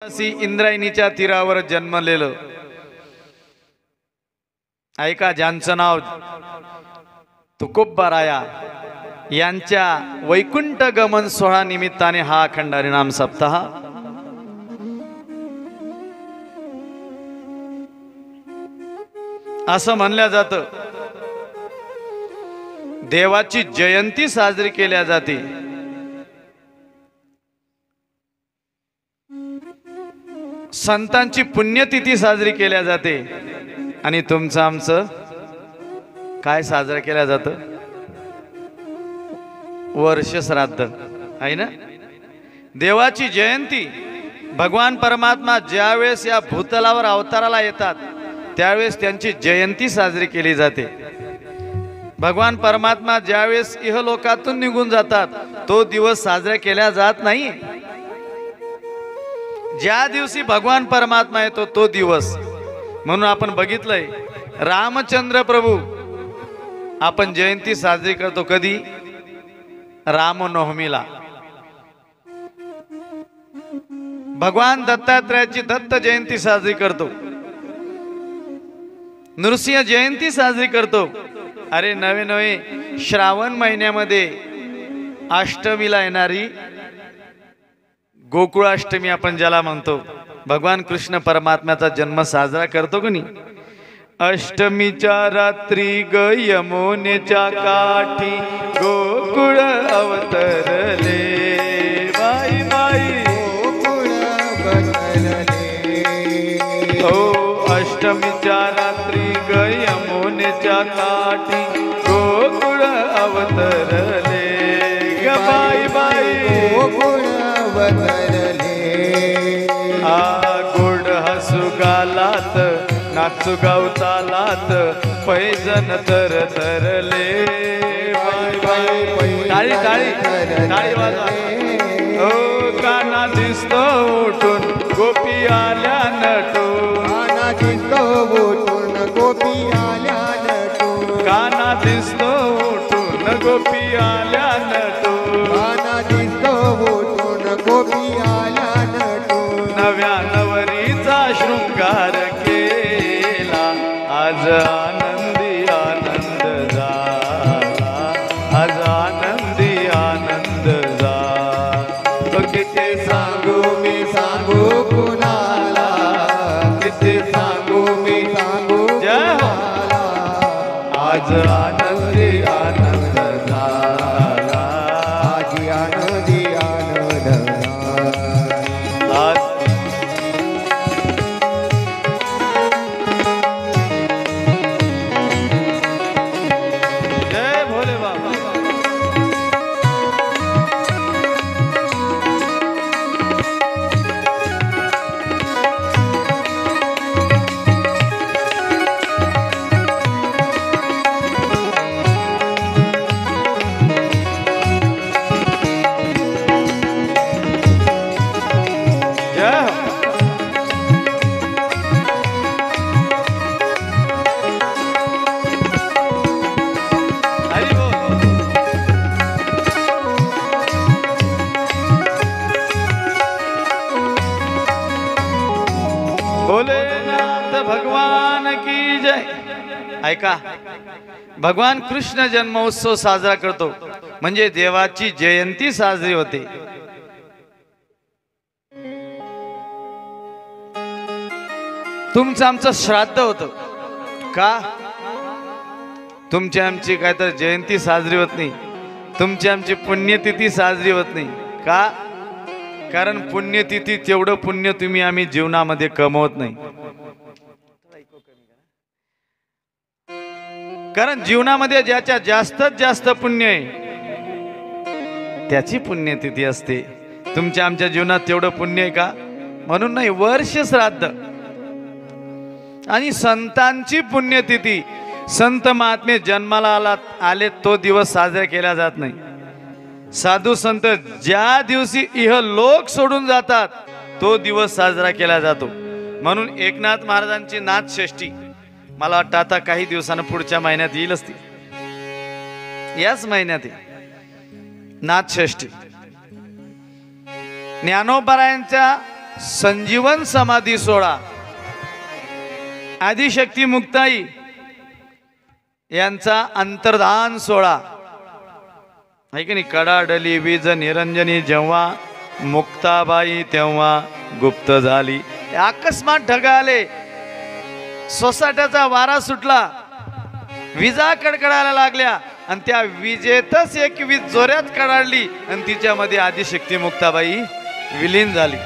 इंद्रायणीच्या तीरावर जन्मलेलं ऐका, ज्यांचं नाव तुकोबाराया यांच्या वैकुंठ गमन सोहळा निमित्ताने हा अखंड हरिनाम सप्ताह असं म्हणलं जातं. देवाची जयंती साजरी केल्या जाते. संतांची पुण्यतिथी साजरी केल्या जाते. आणि तुमचं आमचं काय साजरं केल्या जातं? वर्ष श्राद्ध आहे ना. देवाची जयंती, भगवान परमात्मा ज्यावेळेस या भूतलावर अवताराला येतात त्यावेळेस त्यांची जयंती साजरी केली जाते. भगवान परमात्मा ज्यावेळेस इहलोकातून निघून जातात तो दिवस साजरा केला जात नाही. ज्या दिवशी भगवान परमात्मा येतो तो दिवस. म्हणून आपण बघितलंय रामचंद्र प्रभू आपण जयंती साजरी करतो कधी? रामनवमीला. भगवान दत्तात्रयाची दत्त जयंती साजरी करतो. नृसिंह जयंती साजरी करतो. अरे नवे नवे श्रावण महिन्यामध्ये अष्टमीला येणारी गोकुळाष्टमी आपण ज्याला म्हणतो, भगवान कृष्ण परमात्म्याचा जन्म साजरा करतो की नाही. अष्टमीच्या रात्री ग यमुनेच्या काठी गोकुळ अवतरले, बाई बाई गोकुळ अवतरले. हो अष्टमीच्या रात्री ग यमुनेच्या काठी गोकुळ अवतरले, ग बाई बाई गोकुळ अवतरले. गोड हसू गालात नाचू गाव चालात पैजन तर तरले, बाई बाई टाळी टाळी टाळी वाजवा. ओ काना दिसतो उठून गोपी आल्या नटून, काना दिसतो उठून गोपी आल्या नटून, काना दिसतो उठून गोपी आल्या नटून, काना दिसतो उठून गोपी आल्या नटून. नव्या नवरीचा शृंगार केला आज आनंदी आनंद झाला, आज आनंदी आनंद झाला. किती सांगू मी सांगू कुणाला, किती सांगू मी सांगू कुणाला, आज आनंदी आनंद झाला, आज आनंदी आनंद झाला. आज भोलेनाथ भगवान की जय. ऐका, भगवान कृष्ण जन्मोत्सव साजरा करतो म्हणजे देवाची जयंती साजरी होते. तुमचं आमचं श्राद्ध होतं का? तुमची आमची काय तर जयंती साजरी होत नाही, तुमची आमची पुण्यतिथी साजरी होत नाही का? कारण पुण्यतिथी तेवढं पुण्य तुम्ही आम्ही जीवनामध्ये कमवत नाही. कारण जीवनामध्ये ज्याच्या जास्तीत जास्त पुण्य आहे त्याची पुण्यतिथी असते. तुमच्या आमच्या जीवनात तेवढं पुण्य आहे का? म्हणून नाही. वर्ष श्राद्ध आणि संतांची पुण्यतिथी, संत महात्मे जन्माला आले तो दिवस साजरा केला जात नाही. साधू संत ज्या दिवशी इहलोक सोडून जातात तो दिवस साजरा केला जातो. म्हणून एकनाथ महाराजांची नाथषष्ठी मला वाटतं आता काही दिवसांनी पुढच्या महिन्यात येईल असती. याच महिन्यात नाथषष्ठी ज्ञानोबारायांच्या संजीवन समाधी सोहळा आदिशक्ती मुक्ताई यांचा अंतर्धान सोहळा आहे की नाही. कडाडली वीज निरंजनी जेव्हा मुक्ताबाई तेव्हा गुप्त झाली. अकस्मात ढग आले, सोसाट्याचा वारा सुटला, विजा कडकडायला लागल्या आणि त्या विजेतच एक वीज जोरात कडाडली आणि तिच्यामध्ये आदिशक्ती मुक्ताबाई विलीन झाली.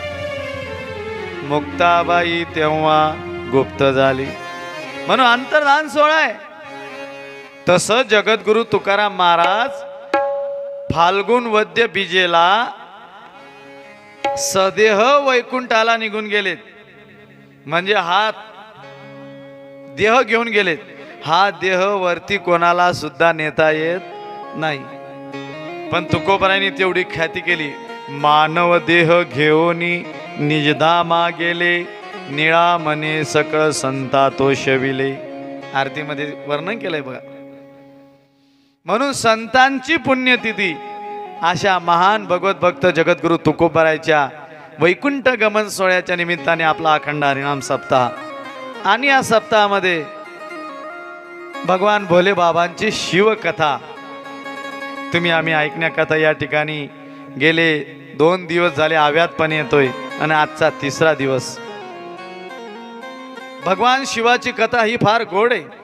मुक्ताबाई तेव्हा गुप्त झाली म्हणून अंतर्धान सोहळा आहे. तसं जगद्गुरु तुकाराम महाराज फाल्गुन वद्य बीजेला सदेह वैकुंठाला निघून गेलेत. म्हणजे हा देह घेऊन गेलेत. हा देह वरती कोणाला सुद्धा नेता येत नाही. पण तुकोबारायांनी तेवढी ख्याती केली. मानव देह घेऊनी निजधामा गेले, निळा मने सकळ संता तो शविले. आरतीमध्ये वर्णन केलंय बघा. म्हणून संतांची पुण्यतिथी अशा महान भगवत भक्त जगद्गुरु तुकोबारायच्या वैकुंठ गमन सोहळ्याच्या निमित्ताने आपला अखंड हरिनाम सप्ताह आणि या सप्ताहामध्ये भगवान भोले बाबांची शिवकथा तुम्ही आम्ही ऐकण्याकरता या ठिकाणी गेले 2 दिवस झाले आव्यात पण येतोय आणि आजचा 3रा दिवस. भगवान शिवाची कथा ही फार गोड आहे.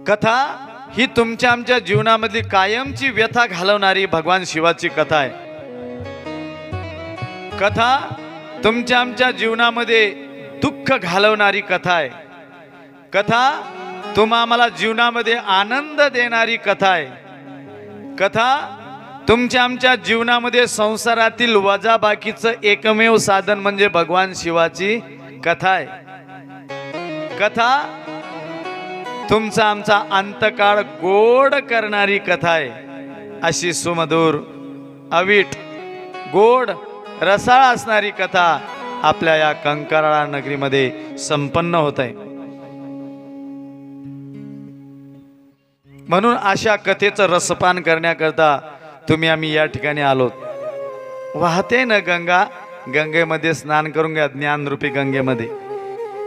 कथा ही तुमच्या आमच्या जीवनामधली कायमची व्यथा घालवणारी भगवान शिवाची कथा आहे. कथा तुमच्या आमच्या जीवनामध्ये दुःख घालवणारी कथा आहे. कथा आम्हाला जीवनामध्ये आनंद देणारी कथा आहे. कथा तुमच्या आमच्या जीवनामध्ये संसारातील वजाबाकीचं एकमेव साधन म्हणजे भगवान शिवाची कथा आहे. कथा तुमचा आमचा अंतकाळ गोड करणारी कथा आहे. अशी सुमधुर अवीट गोड रसाळ असणारी कथा आपल्या या कंकराळा नगरीमध्ये संपन्न होत आहे. म्हणून अशा कथेचं रसपान करण्याकरता तुम्ही आम्ही या ठिकाणी आलोत. वाहते न गंगा, गंगेमध्ये स्नान करून घ्या. ज्ञानरूपी गंगेमध्ये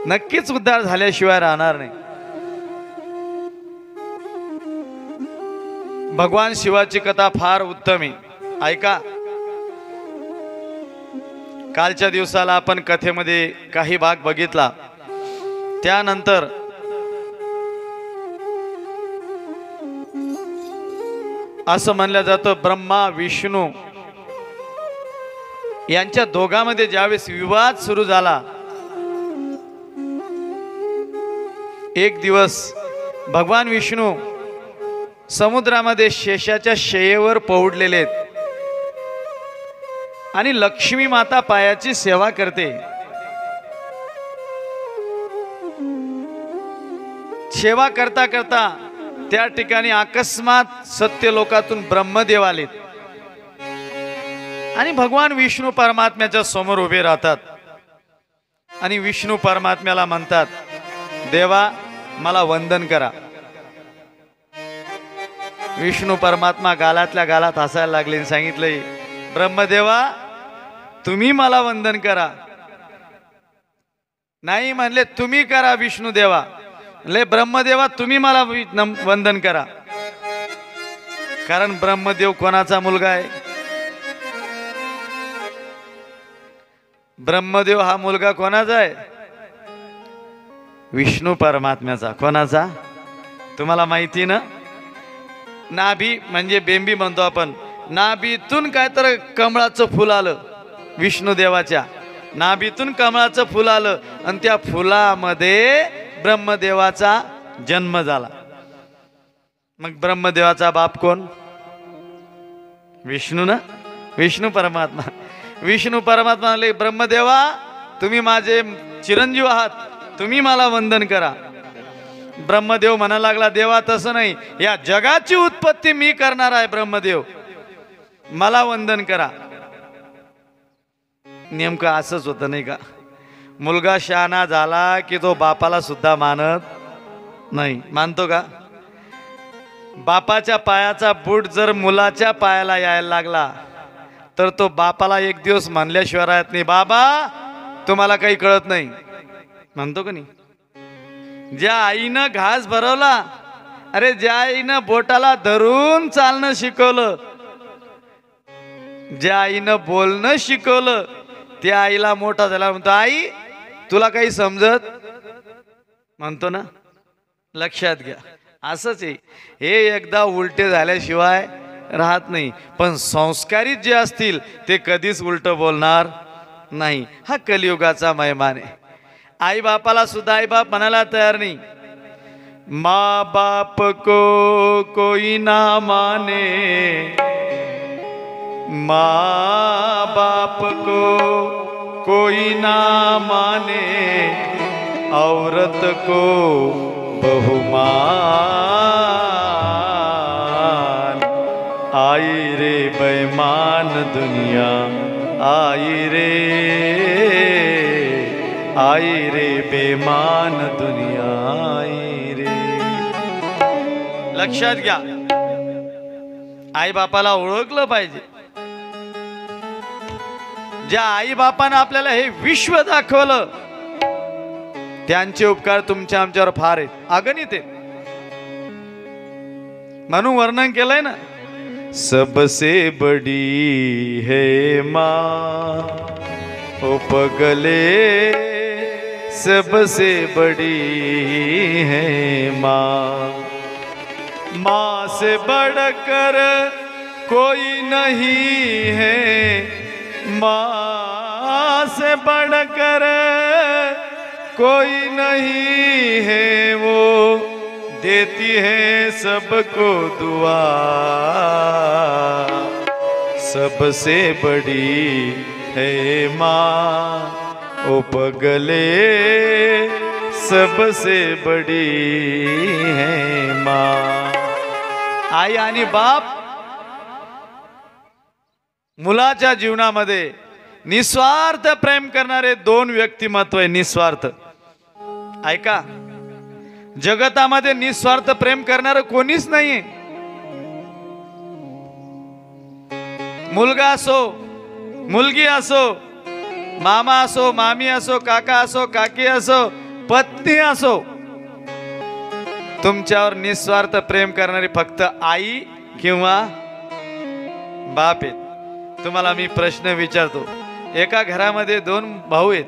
नक्कीच उद्धार झाल्याशिवाय राहणार नाही. भगवान शिवाची कथा फार उत्तम आहे. ऐका, कालच्या दिवसाला आपण कथेमध्ये काही भाग बघितला. त्यानंतर असं म्हणलं जातं ब्रह्मा विष्णू यांच्या दोघांमध्ये ज्यावेळेस विवाद सुरू झाला, एक दिवस भगवान विष्णू समुद्रामध्ये शेषाच्या शयेवर पौडलेले आहेत आणि लक्ष्मी माता पायाची सेवा करते. सेवा करता करता त्या ठिकाणी अकस्मात सत्यलोकातून ब्रह्मदेव आलेत आणि भगवान विष्णू परमात्म्याच्या समोर उभे राहतात आणि विष्णू परमात्म्याला म्हणतात, देवा मला वंदन करा. विष्णू परमात्मा गालातल्या गालात हसायला लागले आणि सांगितले, ब्रह्मदेवा तुम्ही मला वंदन करा. नाही म्हणले तुम्ही करा विष्णू देवा. ले ब्रह्मदेवा तुम्ही मला वंदन करा. कारण ब्रह्मदेव कोणाचा मुलगा आहे? ब्रह्मदेव हा मुलगा कोणाचा आहे? विष्णू परमात्म्याचा. कोणाचा? तुम्हाला माहिती ना? नाभी म्हणजे बेंबी म्हणतो आपण. नाभीतून काय तर कमळाचं फुल आलं. विष्णू देवाच्या नाभीतून कमळाचं फुल आलं आणि त्या फुलामध्ये ब्रह्मदेवाचा जन्म झाला. मग ब्रह्मदेवाचा बाप कोण? विष्णू ना, विष्णू परमात्मा. विष्णू परमात्मा म्हणले, ब्रह्मदेवा तुम्ही माझे चिरंजीव आहात, तुम्ही मला वंदन करा. ब्रह्मदेव म्हणा लागला, देवा तसं नाही, या जगाची उत्पत्ती मी करणार आहे. ब्रह्मदेव मला वंदन करा. नेमकं असंच होतं नाही का? मुलगा शहाणा झाला की तो बापाला सुद्धा मानत नाही. मानतो का? बापाच्या पायाचा बूट जर मुलाच्या पायाला यायला लागला तर तो बापाला एक दिवस म्हणल्याशिवाय राहत नाही, बाबा तुम्हाला काही कळत नाही म्हणतो का नाही? ज्या आईनं घास भरवला, अरे ज्या आईनं बोटाला धरून चालणं शिकवलं, ज्या आईनं बोलणं शिकवलं, त्या आईला मोठा झाला म्हणतो आई तुला काही समजत म्हणतो ना. लक्षात घ्या, असंच आहे. हे एकदा उलटे झाल्याशिवाय राहत नाही. पण संस्कारित जे असतील ते कधीच उलट बोलणार नाही. हा कलियुगाचा महिमान आहे. आई बापाला सुद्धा आई बाप म्हणायला तयार नाही. माँ बाप को कोई ना माने, माँ बाप को कोई ना माने, औरत को बहुमान, आई रे बेईमान दुनिया, आई रे, आई रे बेईमान दुनिया, आई रे. लक्षात घ्या, आई बापाला ओळखलं पाहिजे. ज्या आई बापानं आपल्याला हे विश्व दाखवलं त्यांचे उपकार तुमच्या आमच्यावर फार आहेत, अगणित आहेत. म्हणून वर्णन केलंय ना, सबसे बड़ी है माँ ओ पगले, सबसे बड़ी है माँ, माँ से बढ़कर कोई नहीं है, माँ से बढ़कर कोई नहीं है, वो देती है सबको दुआ, सबसे बड़ी है माँ ओ पगले, सबसे बड़ी है माँ. आई आणि बाप मुलाच्या जीवनामध्ये निस्वार्थ प्रेम करणारे दोन व्यक्तिमत्व आहे. निस्वार्थ. ऐका, जगतामध्ये निस्वार्थ प्रेम करणारं कोणीच नाहीये. मुलगा असो, मुलगी असो, मामा असो, मामी असो, काका असो, काकी असो, पत्नी असो, तुमच्यावर निस्वार्थ प्रेम करणारी फक्त आई किंवा बाप आहेत. तुम्हाला मी प्रश्न विचारतो. एका घरामध्ये दोन भाऊ आहेत.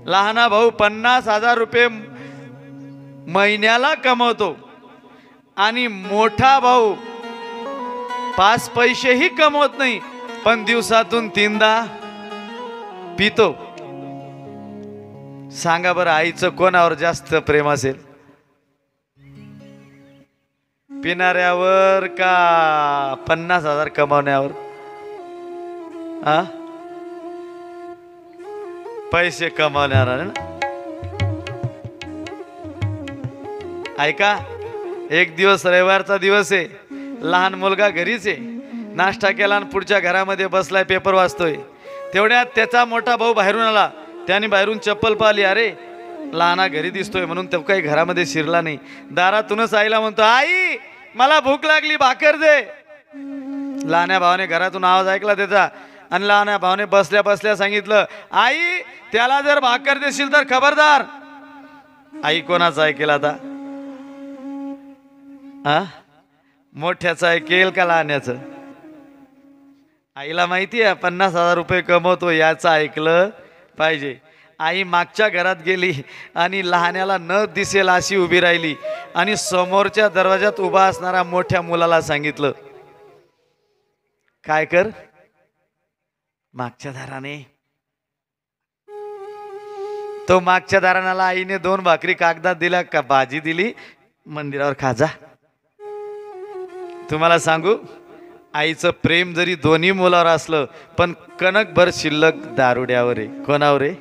लहाना भाऊ 50,000 रुपये महिन्याला कमवतो आणि मोठा भाऊ 5 पैसेही कमवत नाही, पण दिवसातून 3दा पितो. सांगा बरं, आईचं कोणावर जास्त प्रेम असेल? पिणाऱ्यावर का 50,000 कमावण्यावर? हा, पैसे कमावण्यावर ना. ऐका, एक दिवस रविवारचा दिवस आहे, लहान मुलगा घरीच आहे, नाश्ता केला आणि पुढच्या घरामध्ये बसलाय, पेपर वाचतोय. तेवढ्यात त्याचा मोठा भाऊ बाहेरून आला. त्याने बाहेरून चप्पल पाहिली, अरे लहाना घरी दिसतोय म्हणून तो काही घरामध्ये शिरला नाही. दारातूनच आईला म्हणतो, आई मला भूक लागली, भाकर दे. लहान्या भावाने घरातून आवाज ऐकला त्याचा आणि लहान्या भावाने बसल्या बसल्या सांगितलं, आई त्याला जर भाकर देशील तर खबरदार. आई कोणाचं ऐकेल आता? हा, मोठ्याचं ऐकेल का लहान्याचं? आईला माहिती आहे 50,000 रुपये कमवतो, याचं ऐकलं पाहिजे. आई मागच्या घरात गेली आणि लहान्याला न दिसेल अशी उभी राहिली आणि समोरच्या दरवाजात उभा असणाऱ्या मोठ्या मुलाला सांगितलं, काय कर, मागच्या दाराने. तो मागच्या दाराला आईने 2 भाकरी कागदात दिल्या, का भाजी दिली, मंदिरावर खाजा. तुम्हाला सांगू, आईचं प्रेम जरी दोन्ही मुलावर असलं पण कणकभर शिल्लक दारुड्यावर आहे. कोणावर आहे?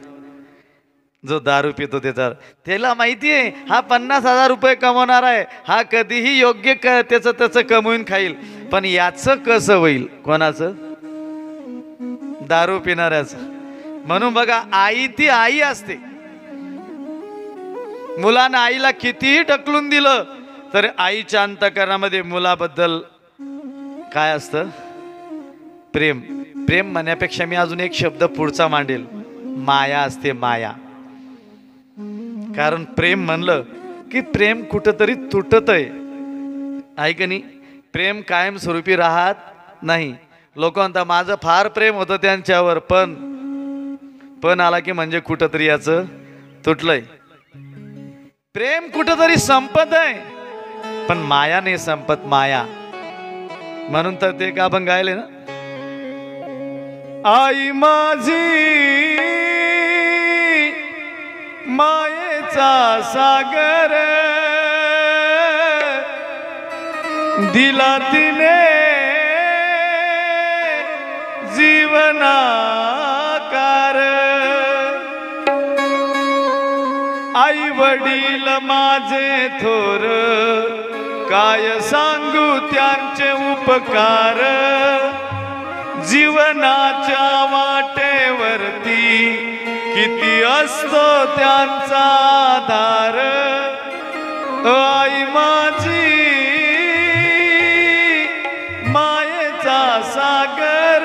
जो दारू पितो त्याच्यावर. त्याला माहिती आहे हा 50,000 रुपये कमवणार आहे, हा कधीही योग्य त्याचं कमवून खाईल, पण याचं कसं होईल? कोणाचं? दारू पिणाऱ्याचं. म्हणून बघा, आई ती आई असते. मुलानं आईला कितीही ढकलून दिलं तर आईच्या अंतःकरणामध्ये मुलाबद्दल काय असतं? प्रेम. प्रेम म्हणण्यापेक्षा मी अजून एक शब्द पुढचा मांडेल, माया असते, माया. कारण प्रेम म्हणलं की प्रेम कुठंतरी तुटतंय, आहे का नाही? प्रेम कायमस्वरूपी राहत नाही. लोक म्हणतात माझं फार प्रेम होतं त्यांच्यावर, पण आला की म्हणजे कुठंतरी याचं तुटलंय. प्रेम कुठंतरी संपत आहे, पण माया नाही संपत, माया. म्हणून तर ते का आपण गायले ना, आई माझी मायेचा सागर दिला तिने जीवनाकार. आई वडील माझे थोर, काय सांगू त्यांचे उपकार. जीवनाच्या वाटेवरती किती असतो त्यांचा आधार. आई माझी मायेचा सागर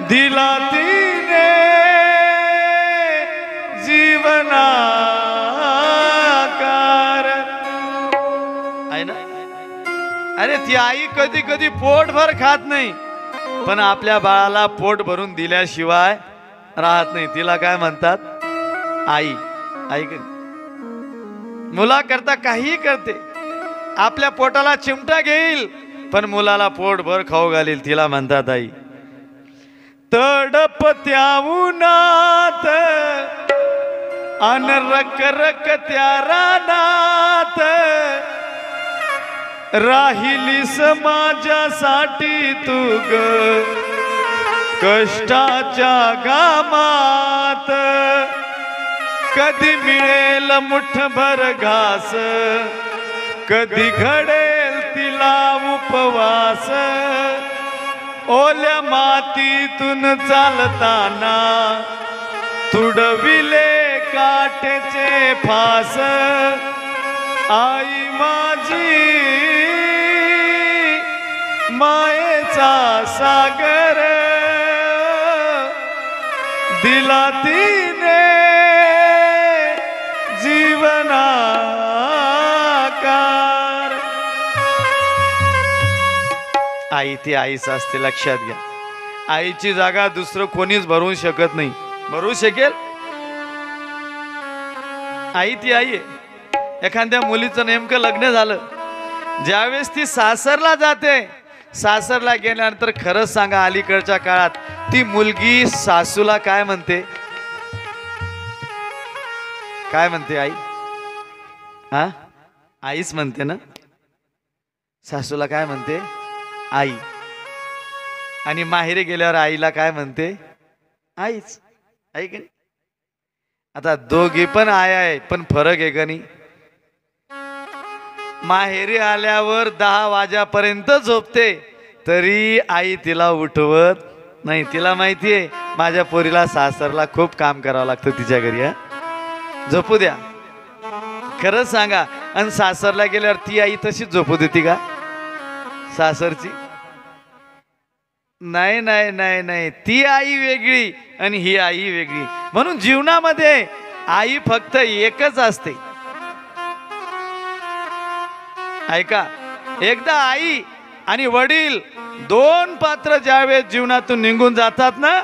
दिला तिने जीवनाकार. आहे ना? अरे ती आई कधी कधी पोटभर खात नाही, पण आपल्या बाळाला पोट भरून दिल्याशिवाय राहत नाही. तिला काय म्हणतात? आई. आई मुला करता काही करते, आपल्या पोटाला चिमटा घेईल पण मुलाला पोटभर खाऊ घालील, तिला म्हणतात आई. तडपत्या उन्हात अन रक त्या रानात राहिलीस माझ्यासाठी तू ग कष्टाच्या घामात. कधी मिळेल मुठभर घास, कधी घडेल तिला उपवास. ओल्या मातीतून चालताना तुडविले काटेचे फास. आई माझी मायेचा सागर दिला तिने जीवनाकार. आई ती आईच असते, लक्षात घ्या. आईची जागा दुसरं कोणीच भरू शकत नाही. भरू शकेल? आई ती आई आहे. एखाद्या मुलीचं नेमकं लग्न झालं, ज्यावेळेस ती सासरला जाते, सासरला गेल्यानंतर खरंच सांगा अलीकडच्या काळात ती मुलगी सासूला काय म्हणते? काय म्हणते आई? हा, आईच म्हणते ना. सासूला काय म्हणते? आई. आणि माहेरी गेल्यावर आईला काय म्हणते? आईच. आई का नाही? आता दोघी पण आई आहे, पण फरक आहे का नाही? माहेरी आल्यावर 10 वाजेपर्यंत झोपते, तरी आई तिला उठवत नाही. तिला माहिती आहे माझ्या पोरीला सासरला खूप काम करावं लागतं तिच्या घरी, हा, झोपू द्या. खरंच सांगा, आणि सासरला गेल्यावर ती आई तशीच झोपू देते का सासरची? नाही नाही नाही नाही, ती आई वेगळी आणि ही आई वेगळी. म्हणून जीवनामध्ये आई फक्त एकच असते. ऐका, एकदा आई आणि वडील दोन पात्र ज्यावेळेस जीवनातून निघून जातात ना,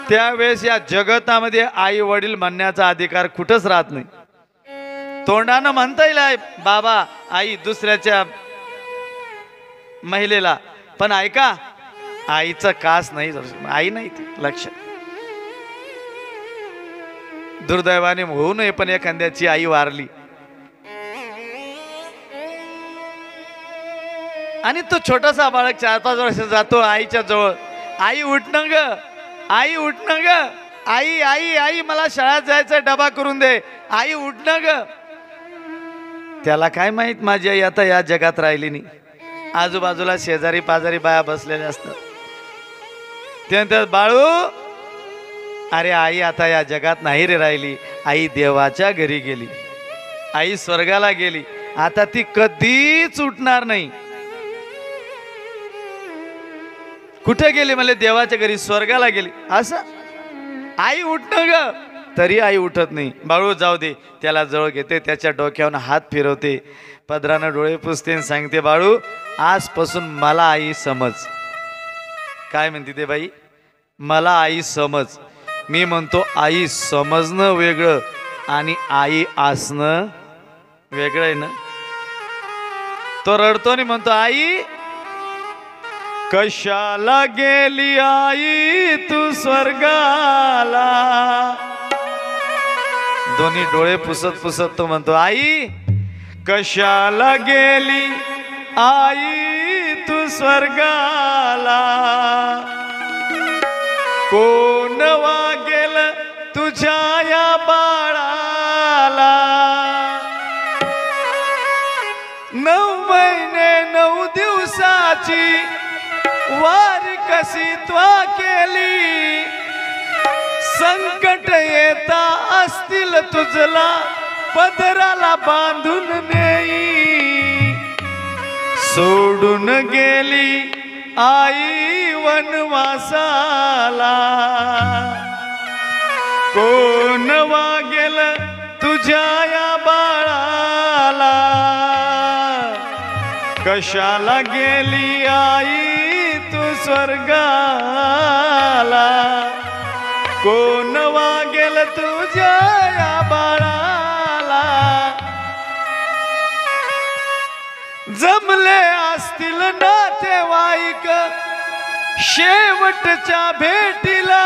त्यावेळेस या जगतामध्ये आई वडील म्हणण्याचा अधिकार कुठंच राहत नाही. तोंडानं म्हणता येईल बाबा आई दुसऱ्याच्या महिलेला, पण ऐका, आईचं कास नाही, आई नाही ती, लक्षात. दुर्दैवाने होऊ नये, पण एखाद्याची आई वारली आणि तो छोटासा बाळक 4-5 वर्ष जातो आईच्या जवळ. आई उठणं ग, आई उठणं ग, आई आई आई मला शाळेत जायचं, डबा करून दे, आई उठणं ग. त्याला काय माहित माझी आई आता या जगात राहिली नाही. आजूबाजूला शेजारी पाजारी बाया बसलेल्या असतात. त्यानंतर बाळू, अरे आई आता या जगात नाही रे राहिली, आई देवाच्या घरी गेली. आई स्वर्गाला गेली, आता ती कधीच उठणार नाही. कुठे गेली? मला देवाच्या घरी, स्वर्गाला गेली. असं आई उठणं ग, तरी आई उठत नाही. बाळू जाऊ दे, त्याला जवळ घेते, त्याच्या डोक्यावरून हात फिरवते, पदरानं डोळे पुसते आणि सांगते, बाळू आजपासून मला आई समज. काय म्हणते ते बाई? मला आई समज. मी म्हणतो आई समजणं वेगळं आणि आई असणं वेगळं आहे ना. तो रडतो आणि म्हणतो, आई कशाला गेली आई तू स्वर्गाला. दोन्ही डोळे पुसत पुसत तो म्हणतो, आई कशाला गेली आई तू स्वर्गाला. कोण वागेल तुझ्या या बाळाला. 9 महिने 9 दिवसाची वारी कशी त्वा केली. संकट येता असतील तुझला पदराला बांधून नेई. सोडून गेली आई वनवासाला. कोण वागेल तुझ्या या बाळाला. कशाला गेली आई तू स्वर्गाला. कोण वागेल तुझ्या या बाळाला. जमले असतील नातेवाईक शेवटच्या भेटीला.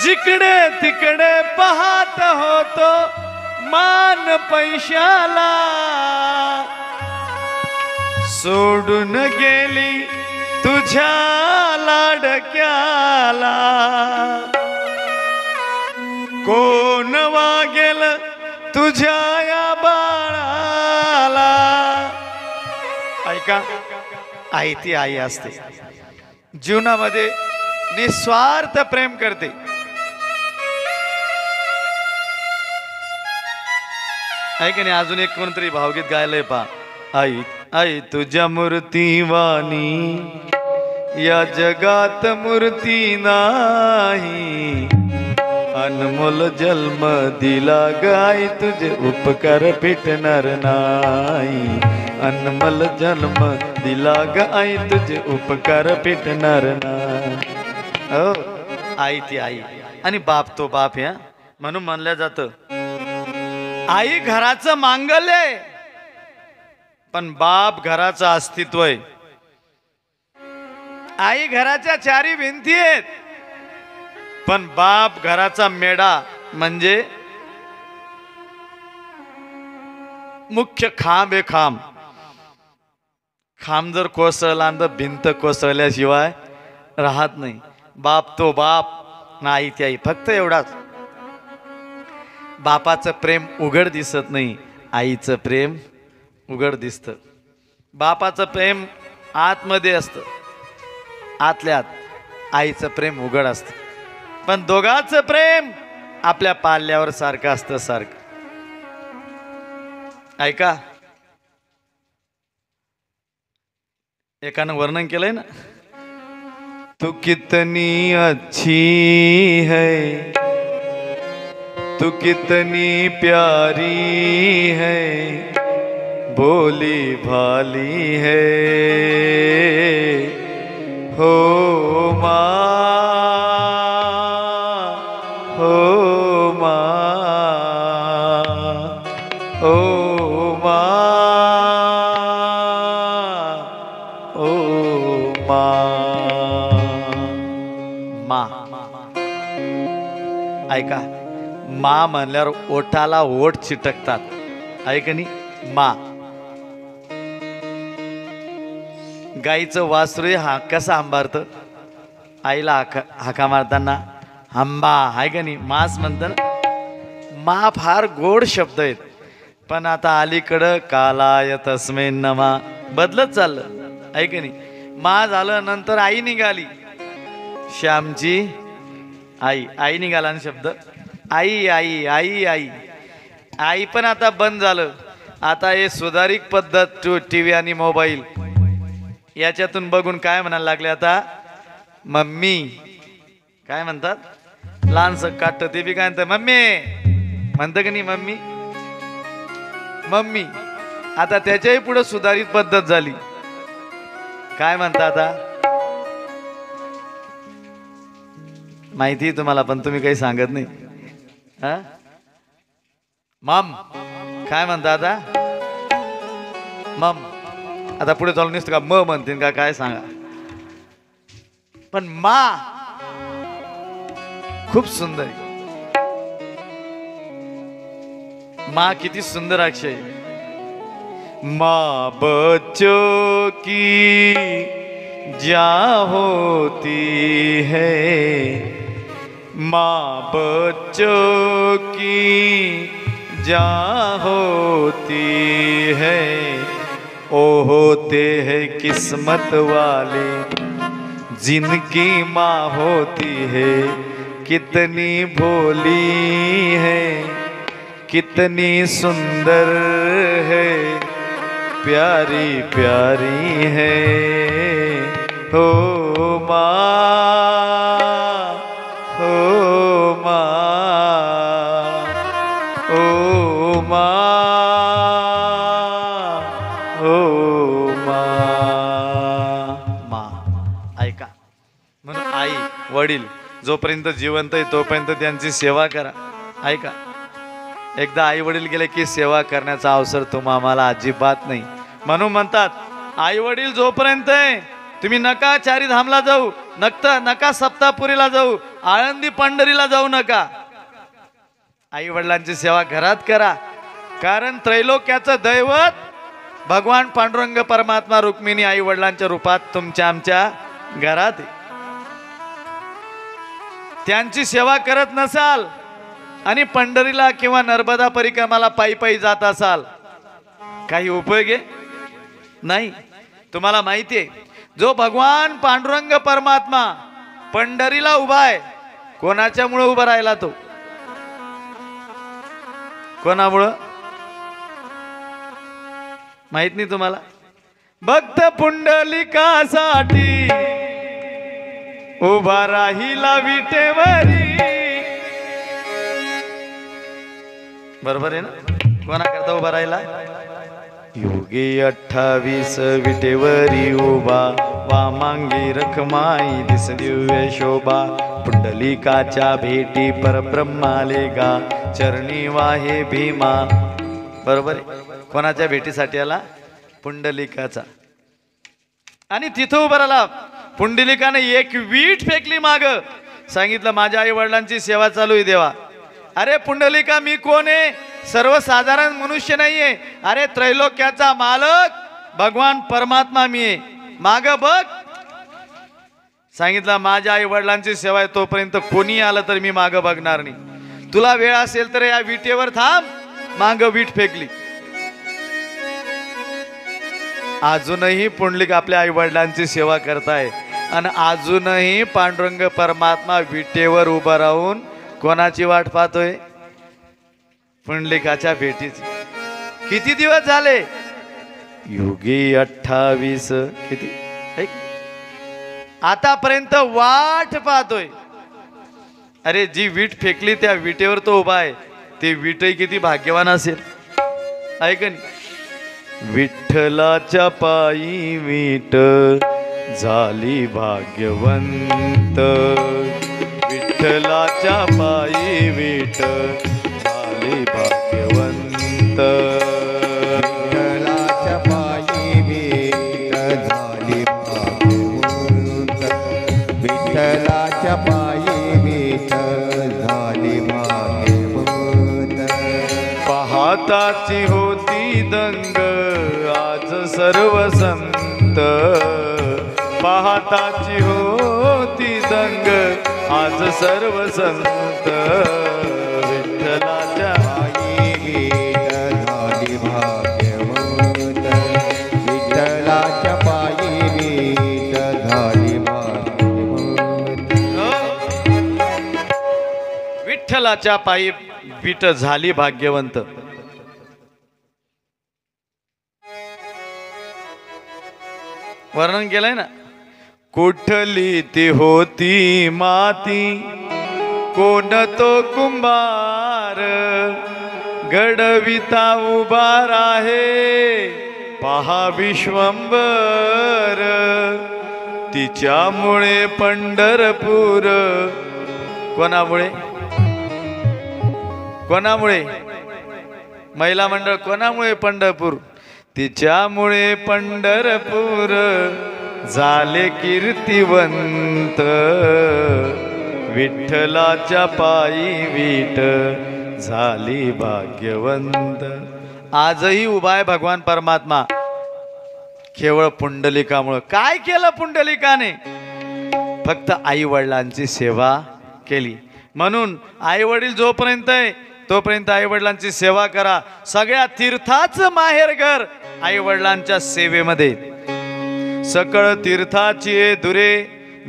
जिकडे तिकडे पाहत होतो मान पैशाला. सोडून गेली तुझ्या लाडक्याला. कोण वागेल तुझ्या या बाळाला. ऐका, आई ती आई असते, जीवनामध्ये निस्वार्थ प्रेम करते. ऐका नाही, अजून एक कोणतरी भावगीत गायलंय पा. आई आई तुझ्या मूर्तीवाणी या जगात मूर्ती नाही. अनमोल जन्म दिला गाय तुझे उपकार फिटणार नाही. अनमोल जन्म दिला गाय तुझे उपकार फिटणार नाही. हो, आई ती आई आणि बाप तो बाप. या म्हणून म्हणलं जातं आई घराचं मांगल्य आहे, पण बाप घराचं अस्तित्व आहे. आई घराच्या 4 भिंती आहेत, पण बाप घराचा मेढा म्हणजे मुख्य खांब आहे. खांब जर कोसळला तर भिंत कोसळल्याशिवाय राहत नाही. बाप तो बाप ना आई ती आई, फक्त एवढाच. बापाचं प्रेम उघड दिसत नाही, आईचं प्रेम उघड दिसतं. बापाचं प्रेम आतमध्ये असतं, आतल्या आत. आईचं प्रेम उघड असतं, पण दोघांचं प्रेम आपल्या पाल्यावर सारखं असतं. सारखं ऐका, एकानं वर्णन केलंय ना, तू कितनी अच्छी है, तू कितनी प्यारी है, भोली भाली है, हो माँ, हो माँ, हो माँ, ओ माँ. ऐका, मा म्हणल्यावर ओठाला ओठ चिटकतात. ऐका नी, मा. गाईचं वासरू हा कसा अंबारत, आईला हाका मारताना हंबा, आहे का नाही, मास म्हणत ना. मा फार गोड शब्द आहेत, पण आता अलीकडं कालाय तस्मै नमा बदलत चाललं. आहे का नाही. मा झालं, नंतर आई निघाली, श्यामची आई. आई निघाला ना शब्द, आई आई आई आई. आई पण आता बंद झालं. आता हे सुधारित पद्धत टीव्ही आणि मोबाईल याच्यातून बघून काय म्हणायला लागले आता, मम्मी काय म्हणतात, लहानस काट ते बी काय म्हणतात मम्मी म्हणतं की नाही, मम्मी मम्मी. आता त्याच्याही पुढे सुधारित पद्धत झाली. काय म्हणतात आता माहिती आहे तुम्हाला, पण तुम्ही काही सांगत नाही. हा मम काय म्हणता आता, मम. आता पुढे चालून नसतं का म म्हणतील का काय सांगा. पण मा खूप सुंदर आहे. माँ किती सुंदर अक्षय. माँ बच्चों की जान होती है, माँ बच्चों की जान होती है, ओ होते हैं किस्मत वाले जिनकी माँ होती है, कितनी भोली है, कितनी सुंदर है, प्यारी प्यारी है, हो माँ, हो माँ, ओ माँ, हो माँ. ऐका, म्हणून आई वडील जोपर्यंत जिवंत आहे तोपर्यंत त्यांची सेवा करा. ऐका, एकदा आई वडील गेले की सेवा करण्याचा अवसर तुम्हाला अजिबात नाही. म्हणून म्हणतात आई वडील जोपर्यंत आहे तुम्ही नका चारीधामला जाऊ, नका सप्तापुरीला जाऊ, आळंदी पंढरीला जाऊ नका. आई वडिलांची सेवा घरात करा. कारण त्रैलोक्याचं दैवत भगवान पांडुरंग परमात्मा रुक्मिणी आई वडिलांच्या रूपात तुमच्या आमच्या घरात आहे. त्यांची सेवा करत नसाल आणि पंढरीला किंवा नर्मदा परिक्रमाला पायी पायी जात असाल, काही उपयोग आहे नाही. तुम्हाला माहिती आहे, जो भगवान पांडुरंग परमात्मा पंढरीला उभा आहे, कोणाच्यामुळे उभा राहिला तो, कोणामुळं माहित नाही तुम्हाला. भक्त पुंडलिकासाठी उभा राहिला विटेवरी. बरोबर आहे ना, कोणा करता उभा राहिला, योगी 28 विटेवरी उभा, वामांगी रखमाई दिस दिव्य शोभा, पुंडलिकाच्या भेटी परब्रह्माले गा, चरणी वाहे भीमा. बरोबर आहे, कोणाच्या भेटीसाठी आला, पुंडलिकाचा. आणि तिथं उभा राहिला. पुंडलिकाने एक वीट फेकली माग, सांगितलं माझ्या आई वडिलांची सेवा चालू आहे देवा. अरे पुंडलिका मी कोण आहे, सर्वसाधारण मनुष्य नाहीये. अरे त्रैलोक्याचा मालक भगवान परमात्मा मी आहे, माग बघ. सांगितलं माझ्या आई वडिलांची सेवा आहे, तोपर्यंत कोणी आलं तर मी माग बघणार नाही. तुला वेळ असेल तर या विटेवर थांब. माग वीट फेकली. अजूनही पुंडलिक आपल्या आई वडिलांची सेवा करताय आणि अजूनही पांडुरंग परमात्मा विटेवर उभा राहून कोणाची वाट पाहतोय, पुंडलिकाच्या भेटीची. किती दिवस झाले, युगी 28 किती आतापर्यंत वाट पाहतोय. अरे जी वीट फेकली त्या विटेवर तो उभा आहे, ते विटही किती भाग्यवान असेल. ऐक ना, विठ्ठलाच्या पायी वीट झाली भाग्यवंत, विठ्ठलाच्या पायी वीट झाली भाग्यवंत, विठ्ठलाच्या पायी वीट झाली भाग्यवंत, विठ्ठलाच्या पायी वीट झाली भाग्यवंत. पाहताची होती दंग आज सर्व संत, पाहताची होती दंग आज सर्व संत, विठ्ठलाच्या पायी वीट झाली भाग्यवंत, विठ्ठलाच्या पायी वीट झाली भाग्यवंत. विठ्ठलाच्या पायी वीट झाली भाग्यवंत. वर्णन केलंय ना. कुठली ती होती माती, कोण तो कुंभार, घडविता उभा आहे पहा विश्वंभर. तिच्यामुळे पंढरपूर. कोणामुळे? कोणामुळे? महिला मंडळ. कोणामुळे पंढरपूर? तिच्यामुळे पंढरपूर झाले कीर्तिवंत. विठ्ठलाच्या पायी विठ झाली भाग्यवंत. आजही उभा आहे भगवान परमात्मा केवळ पुंडलिकामुळं. काय केलं पुंडलिकाने? फक्त आई वडिलांची सेवा केली. म्हणून आई वडील जोपर्यंत आहे तोपर्यंत आई वडिलांची सेवा करा. सगळ्या तीर्थाचं माहेरघर आई वडिलांच्या सेवेमध्ये. सकळ तीर्थाची दुरे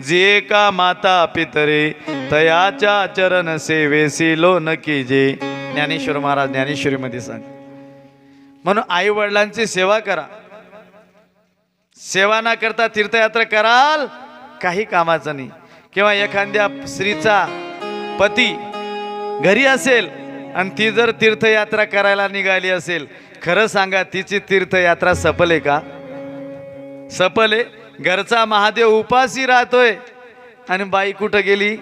जे का माता पितरे, तयाच्या चरण सेवेसी लोन कीजे. ज्ञानेश्वर महाराज ज्ञानेश्वरीमध्ये सांग. म्हणून आई वडिलांची सेवा करा. सेवा न करता तीर्थयात्रा कराल काही कामाचं नाही. किंवा एखाद्या स्त्रीचा पती घरी असेल आणि ती जर तीर्थयात्रा करायला निघाली असेल, खरं सांगा तिची तीर्थयात्रा सफल आहे का? सफल आहे? घरचा महादेव उपाशी राहतोय आणि बाई कुठं गेली?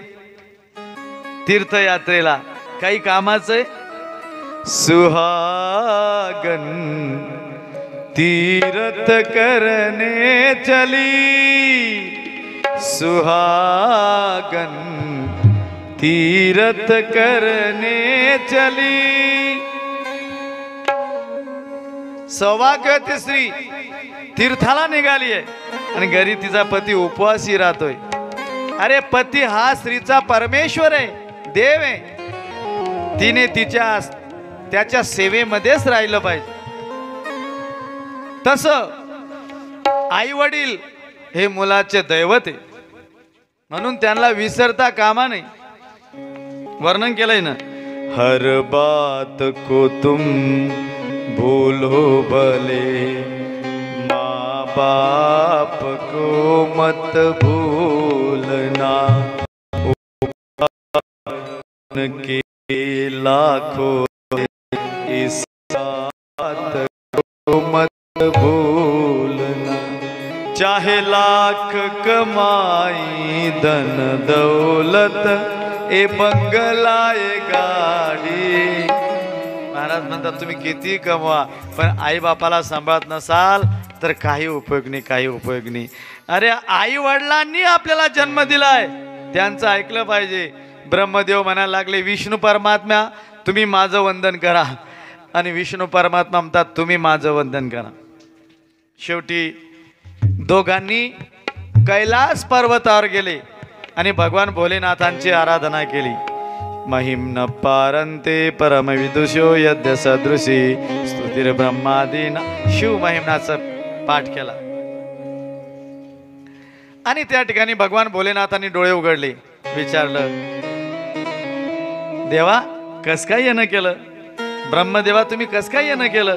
तीर्थयात्रेला. काही कामाचं आहे? सुहागन तीर्थ करने चली, सुहागन तीर्थ करने चली. सौभाग्यवती स्त्री तीर्थाला निघाली आहे आणि घरी तिचा पती उपवासी राहतोय. अरे पती हा स्त्रीचा परमेश्वर आहे, देव आहे. तिने त्याच्या सेवेमध्येच राहिलं पाहिजे. तसं आई वडील हे मुलाचे दैवत आहे, म्हणून त्यांना विसरता कामा नाही. वर्णन केलंय ना. हर बात को तुम भूलो भले, माँ बाप को मत भूलना. उनके लाखों इस बात को मत भूलना. चाहे लाख कमाई धन दौलत, ए बंगला ए गाडी. महाराज म्हणतात तुम्ही किती कमवा पण आई बापाला सांभाळत नसाल तर काही उपयोग नाही, काही उपयोग नाही. अरे आई वडिलांनी आपल्याला जन्म दिलाय, त्यांचं ऐकलं पाहिजे. ब्रह्मदेव म्हणायला लागले विष्णू परमात्मा तुम्ही माझं वंदन करा, आणि विष्णू परमात्मा म्हणतात तुम्ही माझं वंदन करा. शेवटी दोघांनी कैलास पर्वतावर गेले आणि भगवान भोलेनाथांची आराधना केली. महिम्न पारंते परम विदुषो यद्य सदृशी स्तुतीर ब्रह्मादीना. शिव महिम्नाचा पाठ केला आणि त्या ठिकाणी भगवान भोलेनाथांनी डोळे उघडले. विचारलं देवा कस काय येणं केलं? ब्रह्मदेवा तुम्ही कस काय येणं केलं?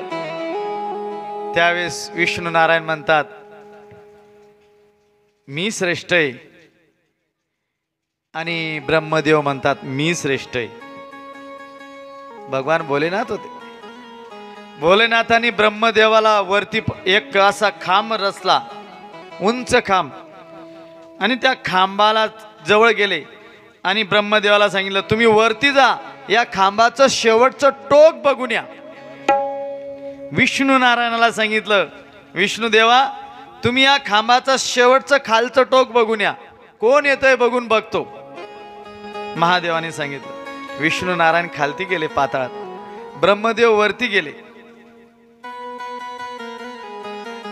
त्यावेळेस विष्णू नारायण म्हणतात मी श्रेष्ठ आहे, आणि ब्रह्मदेव म्हणतात मी श्रेष्ठ आहे. भगवान भोलेनाथ होते. भोलेनाथांनी ब्रह्मदेवाला वरती एक असा खांब रचला, उंच खांब, आणि त्या खांबाला जवळ गेले आणि ब्रह्मदेवाला सांगितलं तुम्ही वरती जा, या खांबाचं शेवटचं टोक बघून या. विष्णू नारायणाला सांगितलं विष्णुदेवा तुम्ही या खांबाचं शेवटचं खालचं टोक बघून या, कोण येतंय बघून बघतो. महादेवाने सांगितलं. विष्णू नारायण खालती गेले पाताळात, ब्रह्मदेव वरती गेले.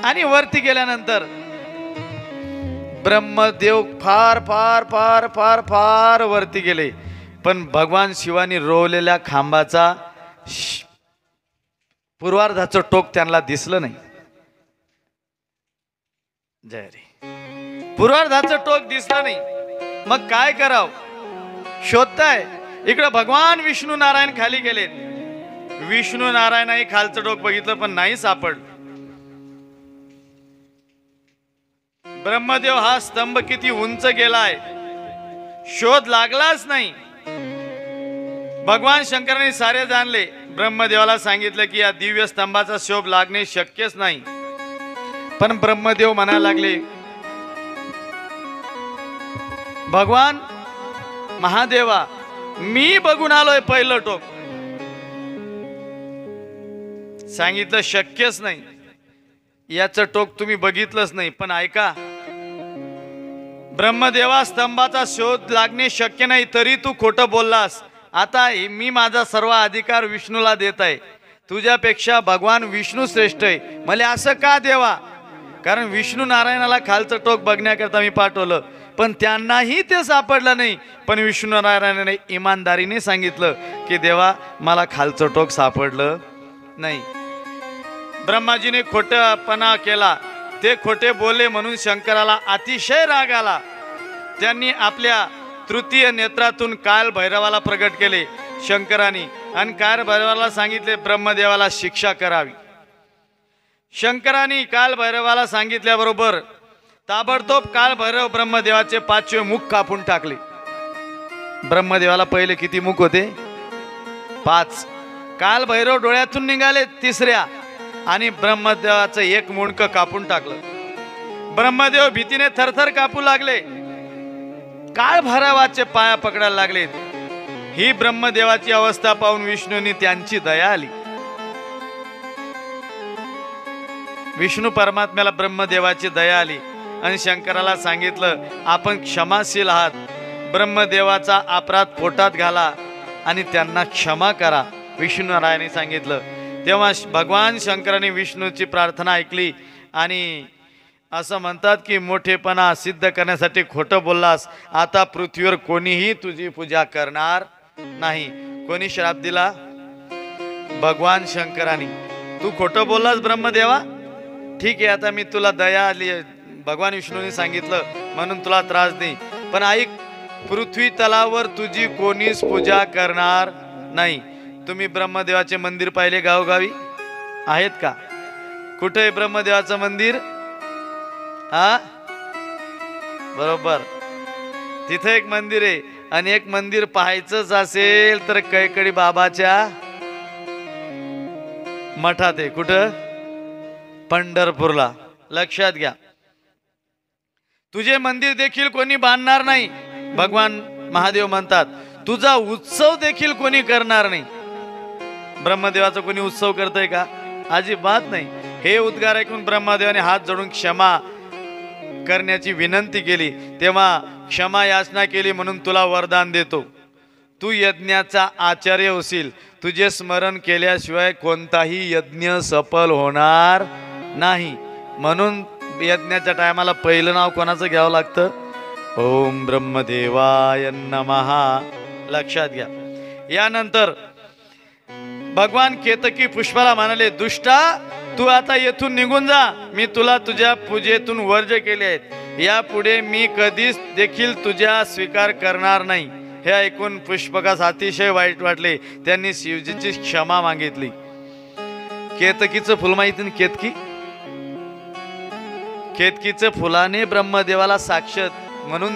आणि वरती गेल्यानंतर ब्रह्मदेव फार फार फार फार फार वरती गेले, पण भगवान शिवानी रोवलेल्या खांबाचा पूर्वार्धाचं टोक त्यांना दिसलं नाही. जय रे. पूर्वार्धाचं टोक दिसलं नाही. मग काय करावं शोधताय. इकडे भगवान विष्णू नारायण खाली गेलेत. विष्णू नारायणही खालचं टोक बघितलं पण नाही सापडलं. ब्रह्मदेव हा स्तंभ किती उंच गेलाय, शोध लागलाच नाही. भगवान शंकरांनी सारे जाणले. ब्रह्मदेवाला सांगितलं की या दिव्य स्तंभाचा शोध लागणे शक्यच नाही. पण ब्रह्मदेव म्हणायला लागले, भगवान महादेवा, मी बघून आलोय पहिलं टोक. सांगितलं शक्यच नाही, याचं टोक तुम्ही बघितलंच नाही. पण ऐका, ब्रह्मदेवा, स्तंभाचा शोध लागणे शक्य नाही तरी तू खोटं बोललास. आता मी माझा सर्व अधिकार विष्णूला देत आहे. तुझ्यापेक्षा भगवान विष्णू श्रेष्ठ आहे. मला असं का देवा? कारण विष्णू नारायणाला खालचं टोक बघण्याकरता मी पाठवलं, पण त्यांनाही ते सापडलं नाही. पण विष्णू नारायणाने इमानदारीने सांगितलं की देवा, मला खालचं टोक सापडलं नाही. ब्रह्माजीने खोटेपणा केला, ते खोटे बोलले म्हणून शंकराला अतिशय राग आला. त्यांनी आपल्या तृतीय नेत्रातून काल भैरवाला प्रगट केले शंकराने, आणि काल भैरवाला सांगितले ब्रह्मदेवाला शिक्षा करावी. शंकराने काल भैरवाला सांगितल्याबरोबर ताबडतोब काल भैरव ब्रह्मदेवाचे 5वे मुख कापून टाकले. ब्रह्मदेवाला पहिले किती मुख होते? 5. काल भैरव डोळ्यातून निघाले 3ऱ्या, आणि ब्रह्मदेवाचं 1 मुंडकं कापून टाकलं. ब्रह्मदेव भीतीने थरथर कापू लागले. काळ भैरवाचे पाया पकडायला लागले. ही ब्रह्मदेवाची अवस्था पाहून विष्णूंनी त्यांची दया आली. विष्णू परमात्म्याला ब्रह्मदेवाची दया आली आणि शंकराला सांगितलं, आपण क्षमाशील आहात. ब्रह्मदेवाचा अपराध पोटात घाला आणि त्यांना क्षमा करा. विष्णू नारायणाने सांगितलं. तेव्हा भगवान शंकराने विष्णूची प्रार्थना ऐकली आणि असं म्हणतात की मोठेपणा सिद्ध करण्यासाठी खोटं बोललास, आता पृथ्वीवर कोणीही तुझी पूजा करणार नाही. कोणी श्राप दिला? भगवान शंकराने. तू खोटं बोललास ब्रह्मदेवा, ठीक आहे, आता मी तुला दया आली, भगवान विष्णूने सांगितलं म्हणून तुला त्रास देईन, पण ऐक, पृथ्वी तलावर तुझी कोणीच पूजा करणार नाही. तुम्ही ब्रह्मदेवाचे मंदिर पाहिले गावोगावी आहेत का? कुठे आहे ब्रह्मदेवाचं मंदिर? हा, बरोबर, तिथे एक मंदिर आहे. आणि एक मंदिर पाहायचंच असेल तर कैकडी बाबाच्या मठात आहे. कुठं? पंढरपूरला. लक्षात घ्या, तुझे मंदिर देखील कोणी बांधणार नाही. भगवान महादेव म्हणतात, तुझा उत्सव देखील कोणी करणार नाही. ब्रह्मदेवाचा कोणी उत्सव करतोय का? अजिबात नाही. हे उद्गार ऐकून ब्रह्मदेवाने हात जोडून क्षमा करण्याची विनंती केली. तेव्हा क्षमा याचना केली, म्हणून तुला वरदान देतो, तू यज्ञाचा आचार्य होशील. तुझे स्मरण केल्याशिवाय कोणताही यज्ञ सफल होणार नाही. म्हणून यज्ञाच्या टायमाला पहिलं नाव कोणाचं घ्यावं लागतं? ओम ब्रह्मदेवाय नमः. लक्षात घ्या. यानंतर भगवान केतकी पुष्पाला म्हणाले, दुष्टा, तू आता येथून निघून जा. मी तुला तुझ्या पूजेतून वर्ज केले आहेत. यापुढे मी कधीच देखील तुझ्या स्वीकार करणार नाही. हे ऐकून पुष्पकास अतिशय वाईट वाटले. त्यांनी शिवजीची क्षमा मागितली. केतकीचं फुल माहिती ना? केतकी, केतकीचं फुलाने ब्रह्मदेवाला साक्ष म्हणून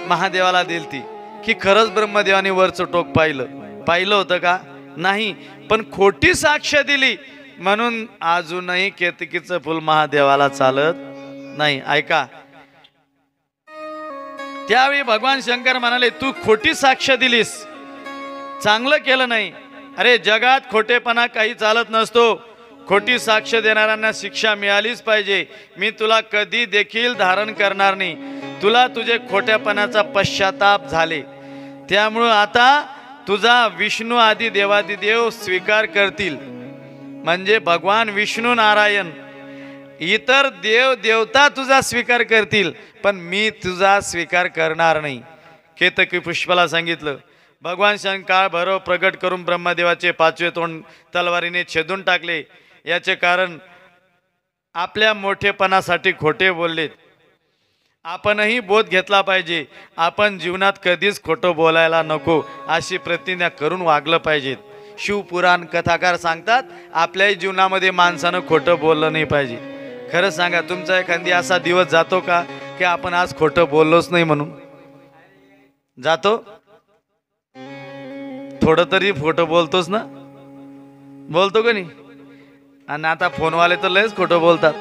महादेवाला दिलती की खरंच ब्रह्मदेवाने वरचं टोक पाहिलं होतं का? नाही, पण खोटी साक्ष दिली म्हणून अजूनही केतकीचं फुल महादेवाला चालत नाही. ऐका, त्यावेळी भगवान शंकर म्हणाले, तू खोटी साक्ष दिलीस, चांगलं केलं नाही. अरे, जगात खोटेपणा काही चालत नसतो. खोटी साक्ष देणाऱ्यांना शिक्षा मिळालीच पाहिजे. मी तुला कधी देखील धारण करणार नाही. तुला तुझे खोट्यापणाचा पश्चाताप झाले, त्यामुळं आता तुझा विष्णू आदी देवादिदेव स्वीकार करतील. म्हणजे भगवान विष्णू नारायण, इतर देव देवता तुझा स्वीकार करतील, पण मी तुझा स्वीकार करणार नाही. केतकी पुष्पाला सांगितलं. भगवान शंकर भैरव प्रगट करून ब्रह्मदेवाचे 5वे तोंड तलवारीने छेदून टाकले. याचे कारण आपल्या मोठेपणासाठी खोटे बोललेत. आपणही बोध घेतला पाहिजे. आपण जीवनात कधीच खोटं बोलायला नको अशी प्रतिज्ञा करून वागलं पाहिजे. शिवपुराण कथाकार सांगतात, आपल्याही जीवनामध्ये माणसानं खोटं बोललं नाही पाहिजे. खरं सांगा, तुमचा एखादी असा दिवस जातो का की आपण आज खोटं बोललोच नाही म्हणून? जातो? थोडं तरी खोटं बोलतोच ना? बोलतो का नाही? आणि आता फोनवाले तर लयच खोटं बोलतात.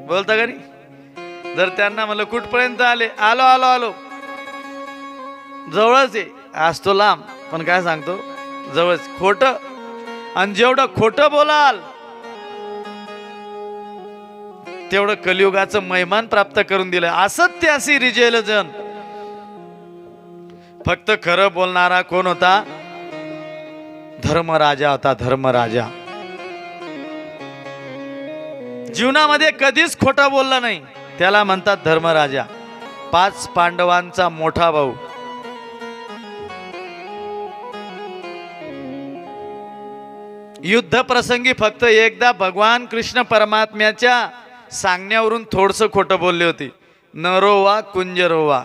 बोलता का नाही? जर त्यांना म्हणलं कुठपर्यंत आले, आलो आलो आलो, जवळच आहे, आज तो लांब, पण काय सांगतो जवळच. खोटं. आणि जेवढं खोटं बोलाल तेवढं कलियुगाचं महिमान प्राप्त करून दिलं. असत्यासी रिजेल जन. फक्त खरं बोलणारा कोण होता? धर्मराजा होता. धर्मराजा जीवनामध्ये कधीच खोटा बोलला नाही, त्याला म्हणतात धर्मराजा. 5 पांडवांचा मोठा भाऊ. युद्ध प्रसंगी फक्त एकदा भगवान कृष्ण परमात्म्याच्या सांगण्यावरून थोडंसं खोटं बोलले होते. नरोवा कुंजरोवा.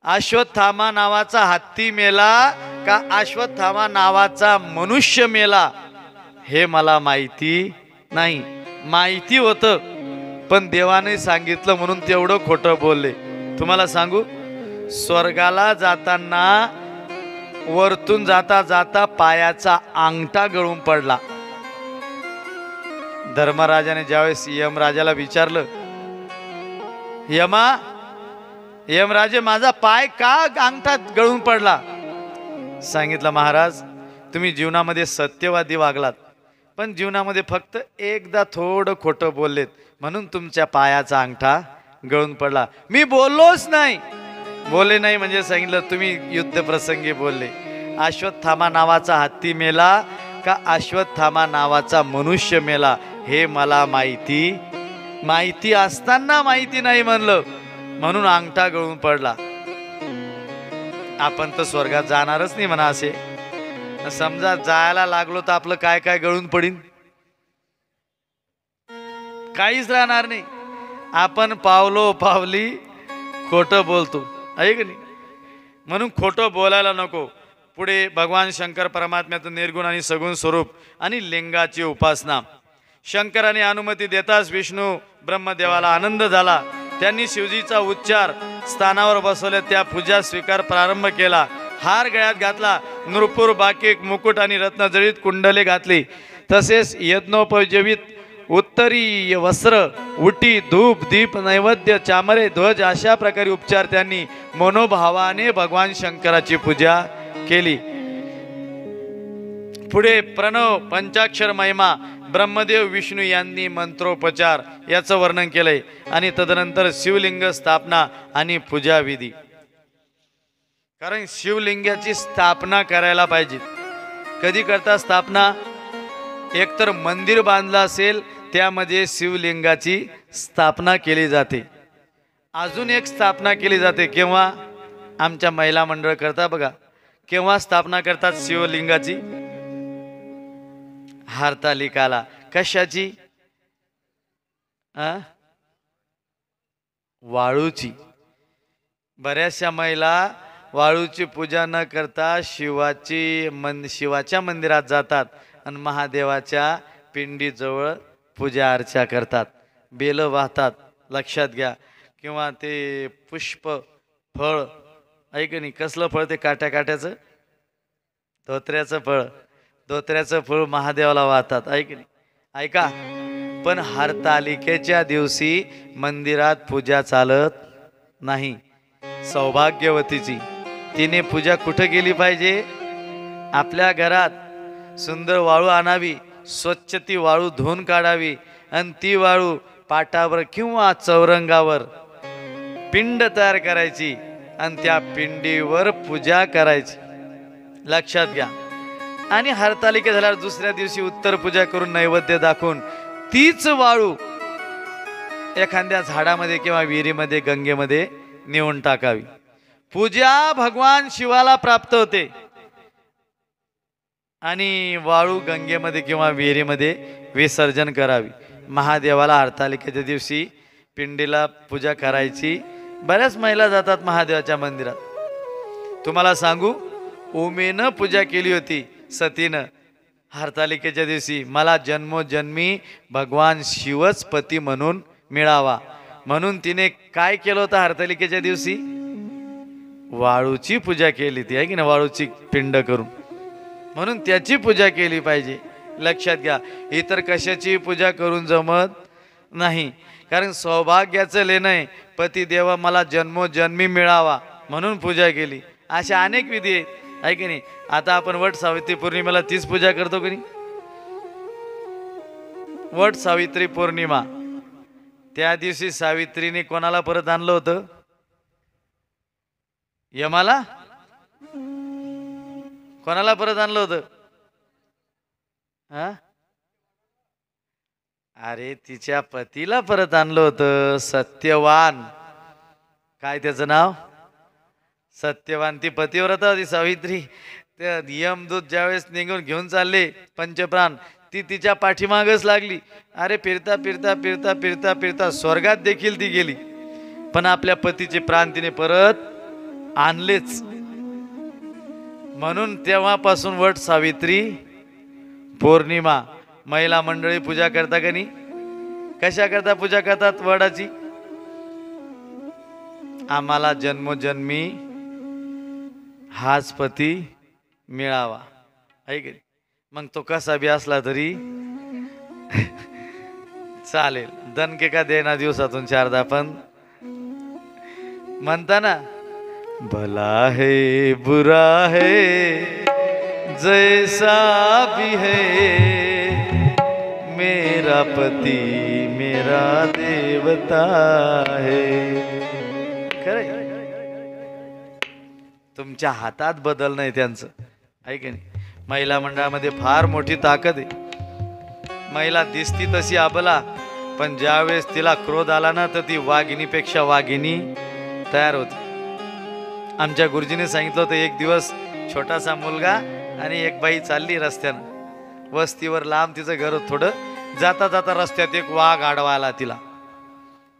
अश्वत्थामा नावाचा हत्ती मेला का अश्वत्थामा नावाचा मनुष्य मेला हे मला माहिती नाही. माहिती होतं, पण देवाने सांगितलं म्हणून तेवढं खोटं बोलले. तुम्हाला सांगू, स्वर्गाला जाताना वरतून जाता जाता पायाचा अंगठा गळून पडला. धर्मराजाने ज्यावेळेस यमराजाला विचारलं, यमराजे माझा पाय का अंगठा गळून पडला? सांगितलं, महाराज तुम्ही जीवनामध्ये सत्यवादी वागलात, पण जीवनामध्ये फक्त एकदा थोडं खोटं बोललेत म्हणून तुमच्या पायाचा अंगठा गळून पडला. मी बोललोच नाही. बोलले नाही म्हणजे सांगितलं तुम्ही युद्ध प्रसंगी बोलले. अश्वत्थामा नावाचा हत्ती मेला का अश्वत्थामा नावाचा मनुष्य मेला हे मला माहिती असताना माहिती नाही म्हणलं म्हणून अंगठा गळून पडला. आपण तर स्वर्गात जाणारच नाही म्हणा. असे समजा जायला लागलो तर आपलं काय काय गळून पडीन? काहीच राहणार नाही. आपण पावलो पावली खोटं बोलतो, आहे की नाही? म्हणून खोटं बोलायला नको. पुढे भगवान शंकर परमात्म्याचं निर्गुण आणि सगुण स्वरूप आणि लिंगाची उपासना. शंकराने अनुमती देताच विष्णू ब्रह्मदेवाला आनंद झाला. त्यांनी शिवजीचा उच्चार स्थानावर बसवले, त्या पूजा स्वीकार प्रारंभ केला. हार गळ्यात घातला, नृपूर बाकीक मुकुट आणि रत्नजडित कुंडले घातली. तसेच यज्ञोपजीवित उत्तरीय वस्त्र, उटी, धूप, दीप, नैवेद्य, चामरे, ध्वज अशा प्रकारे उपचार त्यांनी मनोभावाने भगवान शंकराची पूजा केली. पुढे प्रणव, पंचाक्षर महिमा, ब्रह्मदेव विष्णू यांनी मंत्रोपचार याचं वर्णन केलंय. आणि तदनंतर शिवलिंग स्थापना आणि पूजा विधी. कारण शिवलिंगाची स्थापना करायला पाहिजे. कधी करता स्थापना? एकतर मंदिर बांधलं असेल त्यामध्ये शिवलिंगाची स्थापना केली जाते. अजून एक स्थापना केली जाते केव्हा? आमच्या महिला मंडळ करता बघा. केव्हा स्थापना करतात शिवलिंगाची? हरतालिकाला. कशाची? वाळूची. बऱ्याचशा महिला वाळूची पूजा न करता शिवाच्या मंदिरात जातात आणि महादेवाच्या पिंडीजवळ पूजा अर्चा करतात, बेल वाहतात. लक्षात घ्या. किंवा ते पुष्प फळ, ऐक नाही, कसलं फळ ते? काट्याचं धोत्र्याचं फळ महादेवाला वाहतात, ऐक नाही? ऐका, पण हरतालिकेच्या दिवशी मंदिरात पूजा चालत नाही. सौभाग्यवतीची तिने पूजा कुठं केली पाहिजे? आपल्या घरात सुंदर वाळू आणावी, स्वच्छ ती वाळू धुवून काढावी आणि ती वाळू पाटावर किंवा चौरंगावर पिंड तयार करायची आणि त्या पिंडीवर पूजा करायची. लक्षात घ्या. आणि हरतालिका झाल्यावर दुसऱ्या दिवशी उत्तर पूजा करून नैवेद्य दाखवून तीच वाळू एखाद्या झाडामध्ये किंवा विहिरीमध्ये, गंगेमध्ये नेऊन टाकावी. पूजा भगवान शिवाला प्राप्त होते. आणि वाळू गंगेमध्ये किंवा विहिरीमध्ये विसर्जन करावी. महादेवाला हरतालिकेच्या दिवशी पिंडीला पूजा करायची. बऱ्याच महिला जातात महादेवाच्या मंदिरात. तुम्हाला सांगू, उमेनं पूजा केली होती सतीनं. हरतालिकेच्या दिवशी मला जन्मोजन्मी भगवान शिवच पती म्हणून मिळावा, म्हणून तिने काय केलं होतं हरतालिकेच्या दिवशी? वाळूची पूजा केली ती, आहे की नाही, वाळूची पिंड करून, म्हणून त्याची पूजा केली पाहिजे. लक्षात घ्या, इतर कशाची पूजा करून जमत नाही, कारण सौभाग्याचं लेणं आहे. पती देवा मला जन्मोजन्मी मिळावा म्हणून पूजा केली. अशा अनेक विधी आहेत, आहे की नाही. आता आपण वट सावित्री पौर्णिमेला तीच पूजा करतो की नाही. वट सावित्री पौर्णिमा, त्या दिवशी सावित्रीने कोणाला परत आणलं होतं? यमाला. कोणाला परत आणलं होतं? हा, अरे तिच्या पतीला परत आणलं होतं. सत्यवान, काय त्याचं नाव? सत्यवान. ती पतिव्रता होती सावित्री. त्या यमदूत ज्यावेळेस निघून घेऊन चालले पंचप्राण, ती तिच्या पाठीमागच लागली. अरे फिरता फिरता फिरता फिरता फिरता स्वर्गात देखील ती गेली, पण आपल्या पतीचे प्राण तिने परत आणलेच. म्हणून तेव्हापासून वट सावित्री पौर्णिमा. महिला मंडळी पूजा करता का नाही? कशा करता पूजा करतात वडाची? आम्हाला जन्मोजन्मी हाच पती मिळावा, आहे की. मग तो कसा बी असला तरी चालेल. दणके का देना दिवसातून 4दा, पण म्हणता ना, भला है बुरा है जैसा भी है, मेरा पति मेरा देवता है. खरंय, तुमच्या हातात बदल नाही त्यांचं, आहे की नाही. महिला मंडळामध्ये फार मोठी ताकद आहे. महिला दिसती तशी अबला, पण ज्यावेळेस तिला क्रोध आला ना, तर ती वाघिणीपेक्षा वाघिणी तयार होती. आमच्या गुरुजीने सांगितलं होतं, एक दिवस छोटासा मुलगा आणि एक बाई चालली रस्त्यानं, वस्तीवर लांब तिचं घर होतं. थोडं जाता जाता रस्त्यात एक वाघ आडवा आला तिला.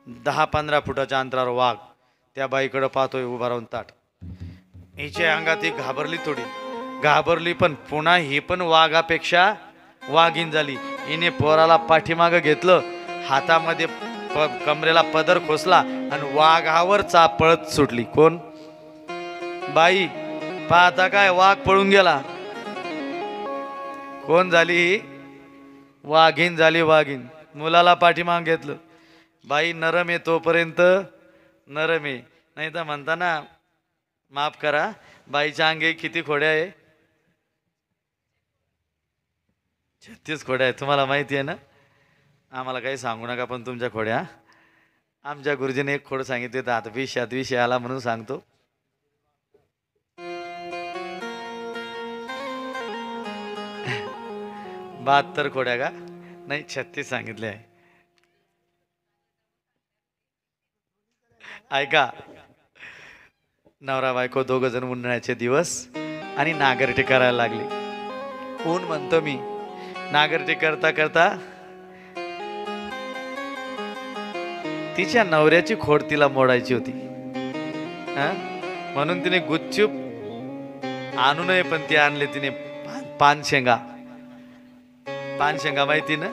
10-15 फुटाच्या अंतरावर वाघ त्या बाईकडे पाहतोय उभा राहून ताट. हिच्या अंगात ही घाबरली, थोडी घाबरली, पण पुन्हा ही पण वाघापेक्षा वाघीण झाली. हिने पोराला पाठीमागं घेतलं, हातामध्ये कमरेला पदर खोसला आणि वाघावर पळत सुटली. कोण? बाई. पाहता काय, वाघ पळून गेला. कोण झाली ही? वाघीण झाली, वाघीण. मुलाला पाठीमाग घेतलं. बाई नरम आहे तोपर्यंत नरम आहे, नाही तर म्हणता ना, माफ करा, बाईच्या अंगे किती खोड्या आहे? 36 खोड्या आहे. तुम्हाला माहिती आहे ना. आम्हाला काही सांगू नका, पण तुमच्या खोड्या. आमच्या गुरुजीने एक खोड सांगितले, तर आता विषय आला म्हणून सांगतो. 72 खोड्या का? नाही, 36 सांगितले आहे. ऐका, नवरा बायको 2 जण उन्हाळ्याचे दिवस आणि नागरटी करायला लागली. ऊन म्हणतो मी. नागरटी करता करता तिच्या नवऱ्याची खोड तिला मोडायची होती. म्हणून तिने गुपचूप आणू नये, पण ती आणले तिने पानशेंगा. पानशेंगा माहिती ना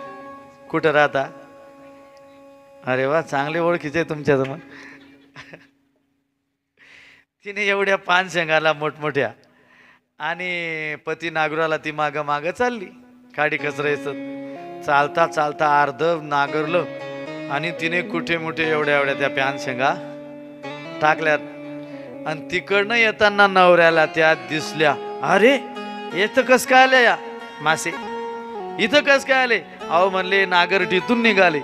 कुठं राहता? अरे वा, चांगले ओळखीचे तुमच्या जवळ. तिने एवढ्या पानशेंगाला मोठमोठ्या, आणि पती नागराला ती मागं मागं चालली. काडी कचरायचं. चालता चालता अर्ध नागरलं, आणि तिने कुठे मुठे एवढ्या एवढ्या त्या पानशेंगा टाकल्यात. आणि तिकडनं येताना नवऱ्याला त्या दिसल्या. अरे इथं कस काय आल्या या मासे? इथं कस काय आले? अहो म्हणले नागरटीतून निघाले.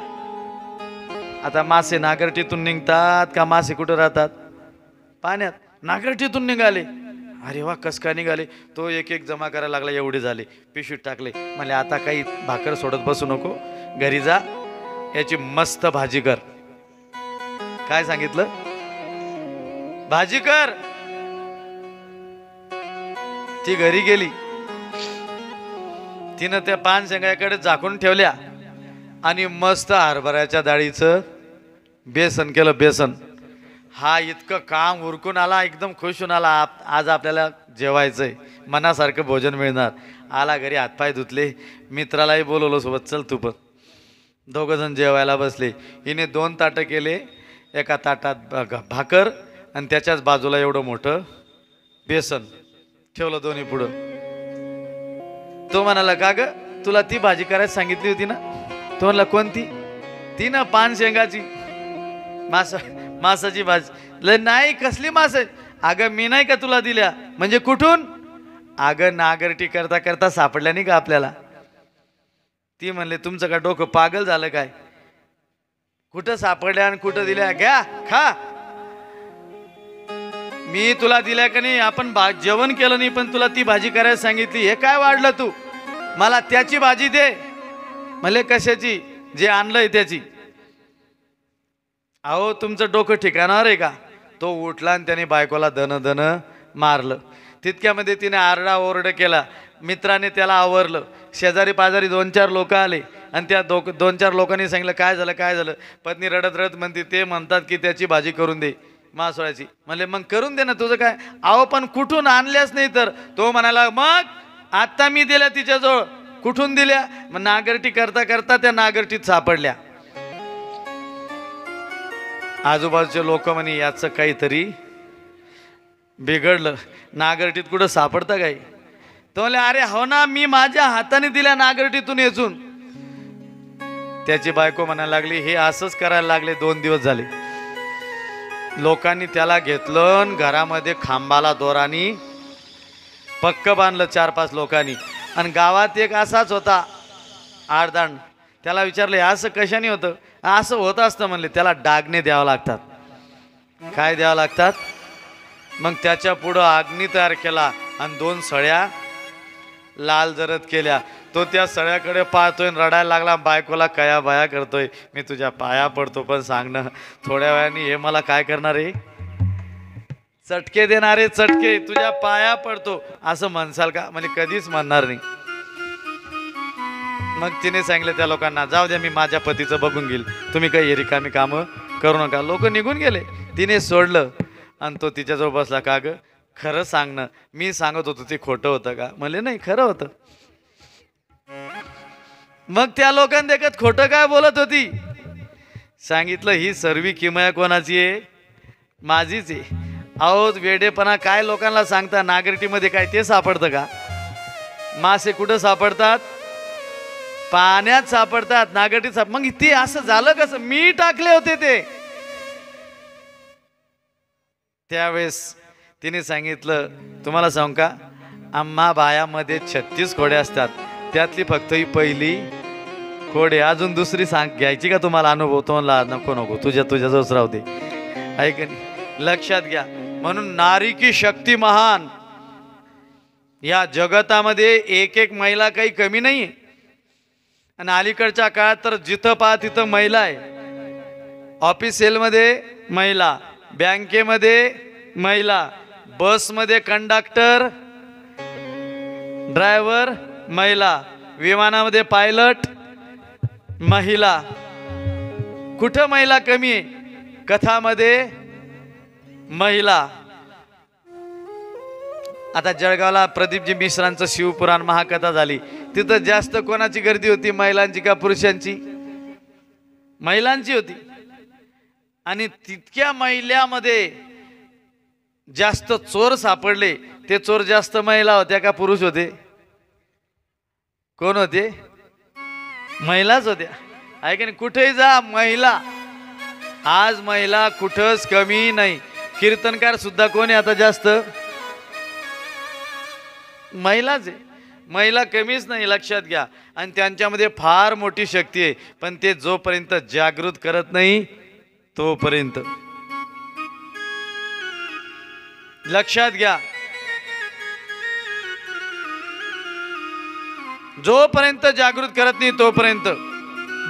आता मासे नागरटीतून निघतात का? मासे कुठं राहतात? पाण्यात. नागरटीतून निघाले. अरे वा, कस काय निघाले? तो एक एक जमा करायला लागला. एवढे झाले, पिशवीत टाकले. म्हणले आता काही भाकर सोडत बसू नको, घरी जा, याची मस्त भाजी कर. काय सांगितलं? भाजी कर. ती घरी गेली. तिनं त्या पानशेंगाकडे झाकून ठेवल्या आणि मस्त हरभऱ्याच्या डाळीचं बेसन केलं. बेसन. हा इतकं काम उरकून आला, एकदम खुश होऊन आला. आज आपल्याला जेवायचंय, मनासारखं भोजन मिळणार. आला घरी, हातपाय धुतले, मित्रालाही बोलवलं सोबत, चल तू पण. दोघं जण जेवायला बसले. हिने 2 ताटं केले, एका ताटात भाकर आणि त्याच्याच बाजूला एवढं मोठं बेसन ठेवलं दोन्ही पुढं. तो म्हणाला, का ग तुला ती भाजी करायला सांगितली होती ना? तो म्हणला, कोणती? ती ना पान शेंगाची, मासाची भाजी. लय नाही, कसली मास? अगं मी नाही का तुला दिल्या? म्हणजे कुठून? अगं नागरटी करता करता सापडल्या नाही का आपल्याला? ती म्हणले, तुमचं का डोकं पागल झालं काय? कुठं सापडल्या आणि कुठं दिल्या? घ्या खा. मी तुला दिल्या का नाही? आपण जेवण केलं नाही पण तुला ती भाजी करायला सांगितली. हे काय वाढलं तू? मला त्याची भाजी दे. म्हणले, कशाची? जे आणलंय त्याची. अहो तुमचं डोकं ठिकाणावर आहे का? तो उठला आणि त्याने बायकोला धन धन मारलं. तितक्यामध्ये तिने आरडा ओरड केला. मित्राने त्याला आवरलं. शेजारी पाजारी 2-4 लोक आले आणि त्या 2-4 लोकांनी सांगितलं, काय झालं काय झालं? पत्नी रडत रडत म्हणते, ते म्हणतात की त्याची भाजी करून दे मासोळ्याची. म्हणले, मग करून दे ना, तुझं काय? अहो पण कुठून आणल्याच नाही तर? तो म्हणाला, मग आता मी दिल्या तिच्याजवळ. कुठून दिल्या? मग नागरटी करता करता त्या नागरटीत सापडल्या. आजूबाजूचे लोक म्हणे, याचं काहीतरी बिघडलं, नागरटीत कुठं सापडतं काय? तो म्हणले, अरे हो ना, मी माझ्या हाताने दिल्या नागरटीतून येचून. त्याची बायको म्हणायला लागली, हे असंच करायला लागले 2 दिवस झाले. लोकांनी त्याला घेतलं, घरामध्ये खांबाला दोरानी पक्क बांधलं 4-5 लोकांनी. आणि गावात एक असाच होता आडदांड. त्याला विचारले, असं कशाने होतं? असं होत असतं म्हणले, त्याला डागणे द्यावं लागतात. काय द्यावं लागतात? मग त्याच्या पुढं अग्नी तयार केला आणि 2 सळ्या लाल जरद केल्या. तो त्या सळ्याकडे पाहतोय, रडायला लागला. बायकोला कया बाया करतोय, मी तुझ्या पाया पडतो, पण सांग ना, थोड्या वेळाने हे मला काय करणार आहे? चटके देणारे चटके, तुझ्या पाया पडतो असं म्हणसाल का? म्हणजे कधीच म्हणणार नाही. मग तिने सांगितलं त्या लोकांना, जाऊ द्या, मी माझ्या पतीचं बघून घेईल, तुम्ही काही रिकामी कामं करू नका. लोक निघून गेले. तिने सोडलं आणि तो तिच्याजवळ बसला. का ग खरं सांग ना, मी सांगत होतो ते खोटं होतं का? म्हणले, नाही खरं होतं. मग त्या लोकांना देखत खोटं काय बोलत होती? सांगितलं, ही सर्वी किमया कोणाची आहे? माझीच आहे. अहो वेडेपणा काय लोकांना सांगता? नागरिटीमध्ये काय ते सापडतं का? मासे कुठं सापडतात? पाण्यात सापडतात. नागरिटीत मग ते असं झालं कसं? मी टाकले होते ते. त्यावेळेस तिने सांगितलं, तुम्हाला सांगू का, आम्हा बायामध्ये 36 खोडे असतात, त्यातली फक्त ही पहिली खोडे. अजून दुसरी घ्यायची का तुम्हाला अनुभव? तो म्हणला, नको नको, तुझ्याजवळच राहू दे. ऐक नाही, लक्षात घ्या. म्हणून नारी की शक्ती महान. या जगतामध्ये एक महिला काही कमी नाही. आणि अलीकडच्या काळात तर जिथं पहा तिथं महिला आहे. ऑफिशियलमध्ये महिला, बँकेमध्ये महिला, बसमध्ये कंडक्टर ड्रायव्हर महिला, विमानामध्ये पायलट महिला. कुठं महिला कमी आहे? कथामध्ये महिला. आता जळगावला प्रदीपजी मिश्रांचं शिवपुराण महाकथा झाली. तिथं जास्त कोणाची गर्दी होती, महिलांची का पुरुषांची? महिलांची होती. आणि तितक्या महिलांमध्ये जास्त चोर सापडले. ते चोर जास्त महिला होत्या का पुरुष होते? कोण होते? महिलाच होत्या. आहे की नाही? कुठेही जा महिला. आज महिला कुठंच कमी नाही. कीर्तनकार सुद्धा कोण आहे आता? जास्त महिलाच आहे. महिला कमीच नाही, लक्षात घ्या. आणि त्यांच्यामध्ये फार मोठी शक्ती आहे. पण ते जोपर्यंत जागृत करत नाही तोपर्यंत. लक्षात घ्या, जोपर्यंत जागृत करत नाही तोपर्यंत.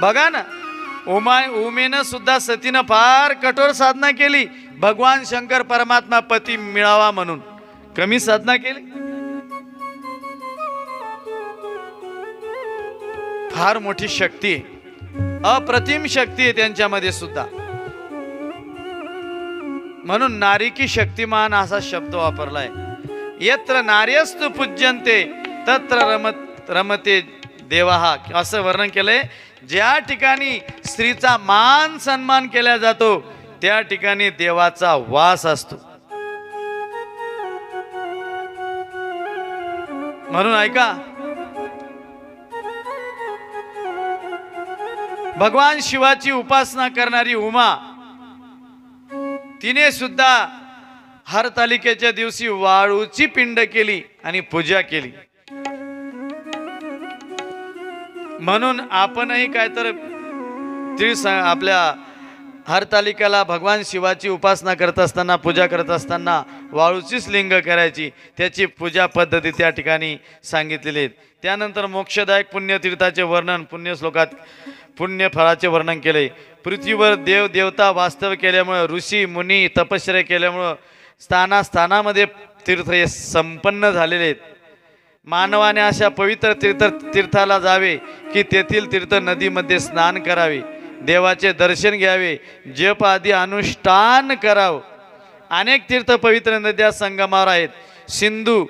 बघा ना, उमेनं सुद्धा सतीनं फार कठोर साधना केली, भगवान शंकर परमात्मा पती मिळावा म्हणून. कमी साधना केली? फार मोठी शक्ती आहे, अप्रतिम शक्ती आहे त्यांच्यामध्ये सुद्धा. म्हणून नारी की शक्तिमान असा शब्द वापरलाय. यत्र नार्यस्तु पूज्यन्ते तत्र रमते देवाहा असं वर्णन केलंय. ज्या ठिकाणी स्त्रीचा मान सन्मान केला जातो त्या ठिकाणी देवाचा वास असतो. म्हणून ऐका, भगवान शिवाची उपासना करणारी उमा, तिने सुद्धा हरतालिकेच्या दिवशी वाळूची पिंड केली आणि पूजा केली. म्हणून आपणही काय तर आपल्या हरतालिकेला भगवान शिवाची उपासना करत असताना, पूजा करत असताना वाळूचीच लिंग करायची. त्याची पूजा पद्धती त्या ठिकाणी सांगितलेली आहेत. त्यानंतर मोक्षदायक पुण्यतीर्थाचे वर्णन, पुण्य श्लोकात पुण्य फळाचे वर्णन केले. पृथ्वीवर देव देवता वास्तव केल्यामुळं, ऋषी मुनी तपश्चर्या केल्यामुळं स्थानामध्ये तीर्थ हे संपन्न झालेले आहेत. मानवाने अशा पवित्र तीर्थाला जावे की तेथील तीर्थ नदीमध्ये स्नान करावे, देवाचे दर्शन घ्यावे, जप आदी अनुष्ठान करावं. अनेक तीर्थ पवित्र नद्या संगमावर आहेत. सिंधू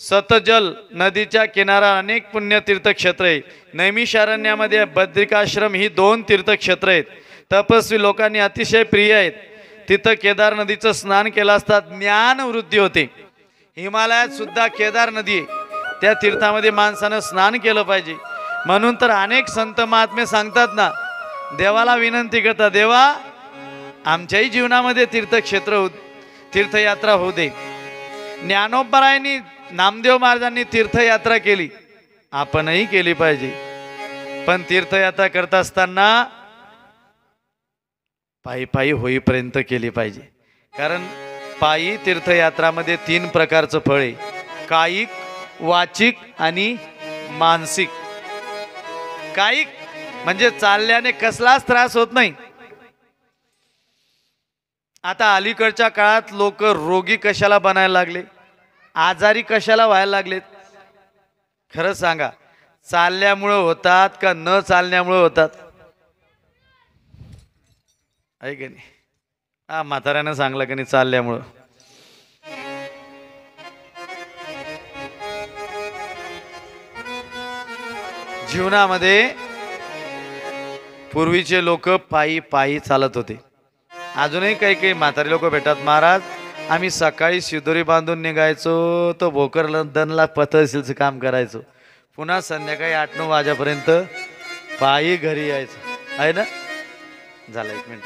सतजल नदीच्या किनारा अनेक पुण्यतीर्थ क्षेत्र आहेत. नैमिषारण्यामध्ये बद्रिकाश्रम ही 2 तीर्थक्षेत्र आहेत. तपस्वी लोकांनी अतिशय प्रिय आहेत. तिथं केदार नदीचं स्नान केलं असता ज्ञान वृद्धी होते. हिमालयात सुद्धा केदार नदी आहे. त्या तीर्थामध्ये माणसानं स्नान केलं पाहिजे. म्हणून तर अनेक संत महात्मे सांगतात ना, देवाला विनंती करतात, देवा आमच्याही जीवनामध्ये तीर्थक्षेत्र तीर्थयात्रा होऊ दे. ज्ञानोबरायांनी, नामदेव महाराजांनी तीर्थयात्रा केली, आपणही केली पाहिजे. पण तीर्थयात्रा करत असताना पायी पायी होईपर्यंत केली पाहिजे. कारण पायी तीर्थयात्रामध्ये 3 प्रकारचं फळ आहे: कायिक, वाचिक आणि मानसिक. कायिक म्हणजे चालल्याने कसलाच त्रास होत नाही. आता अलीकडच्या काळात लोक रोगी कशाला बनायला लागले, आजारी कशाला व्हायला लागलेत? खरं सांगा, चालल्यामुळं होतात का न चालण्यामुळं होतात? आहे की नाही? हा, म्हाताऱ्यानं सांगलं की नाही, चालल्यामुळं. जीवनामध्ये पूर्वीचे लोक पायी पायी चालत होते. अजूनही काही काही म्हातारे लोक भेटतात, महाराज आम्ही सकाळी शिदोरी बांधून निघायचो, तो भोकरदनला पतशीलचं काम करायचो, पुन्हा संध्याकाळी 8-9 वाजेपर्यंत पायी घरी यायचं. आहे ना? झालं 1 मिनिट.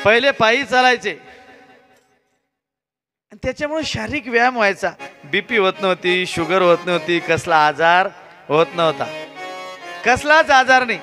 पहिले पायी चालायचे, त्याच्यामुळे शारीरिक व्यायाम व्हायचा. बीपी होत नव्हती, शुगर होत नव्हती, कसला आजार होत नव्हता, कसलाच आजार नाही.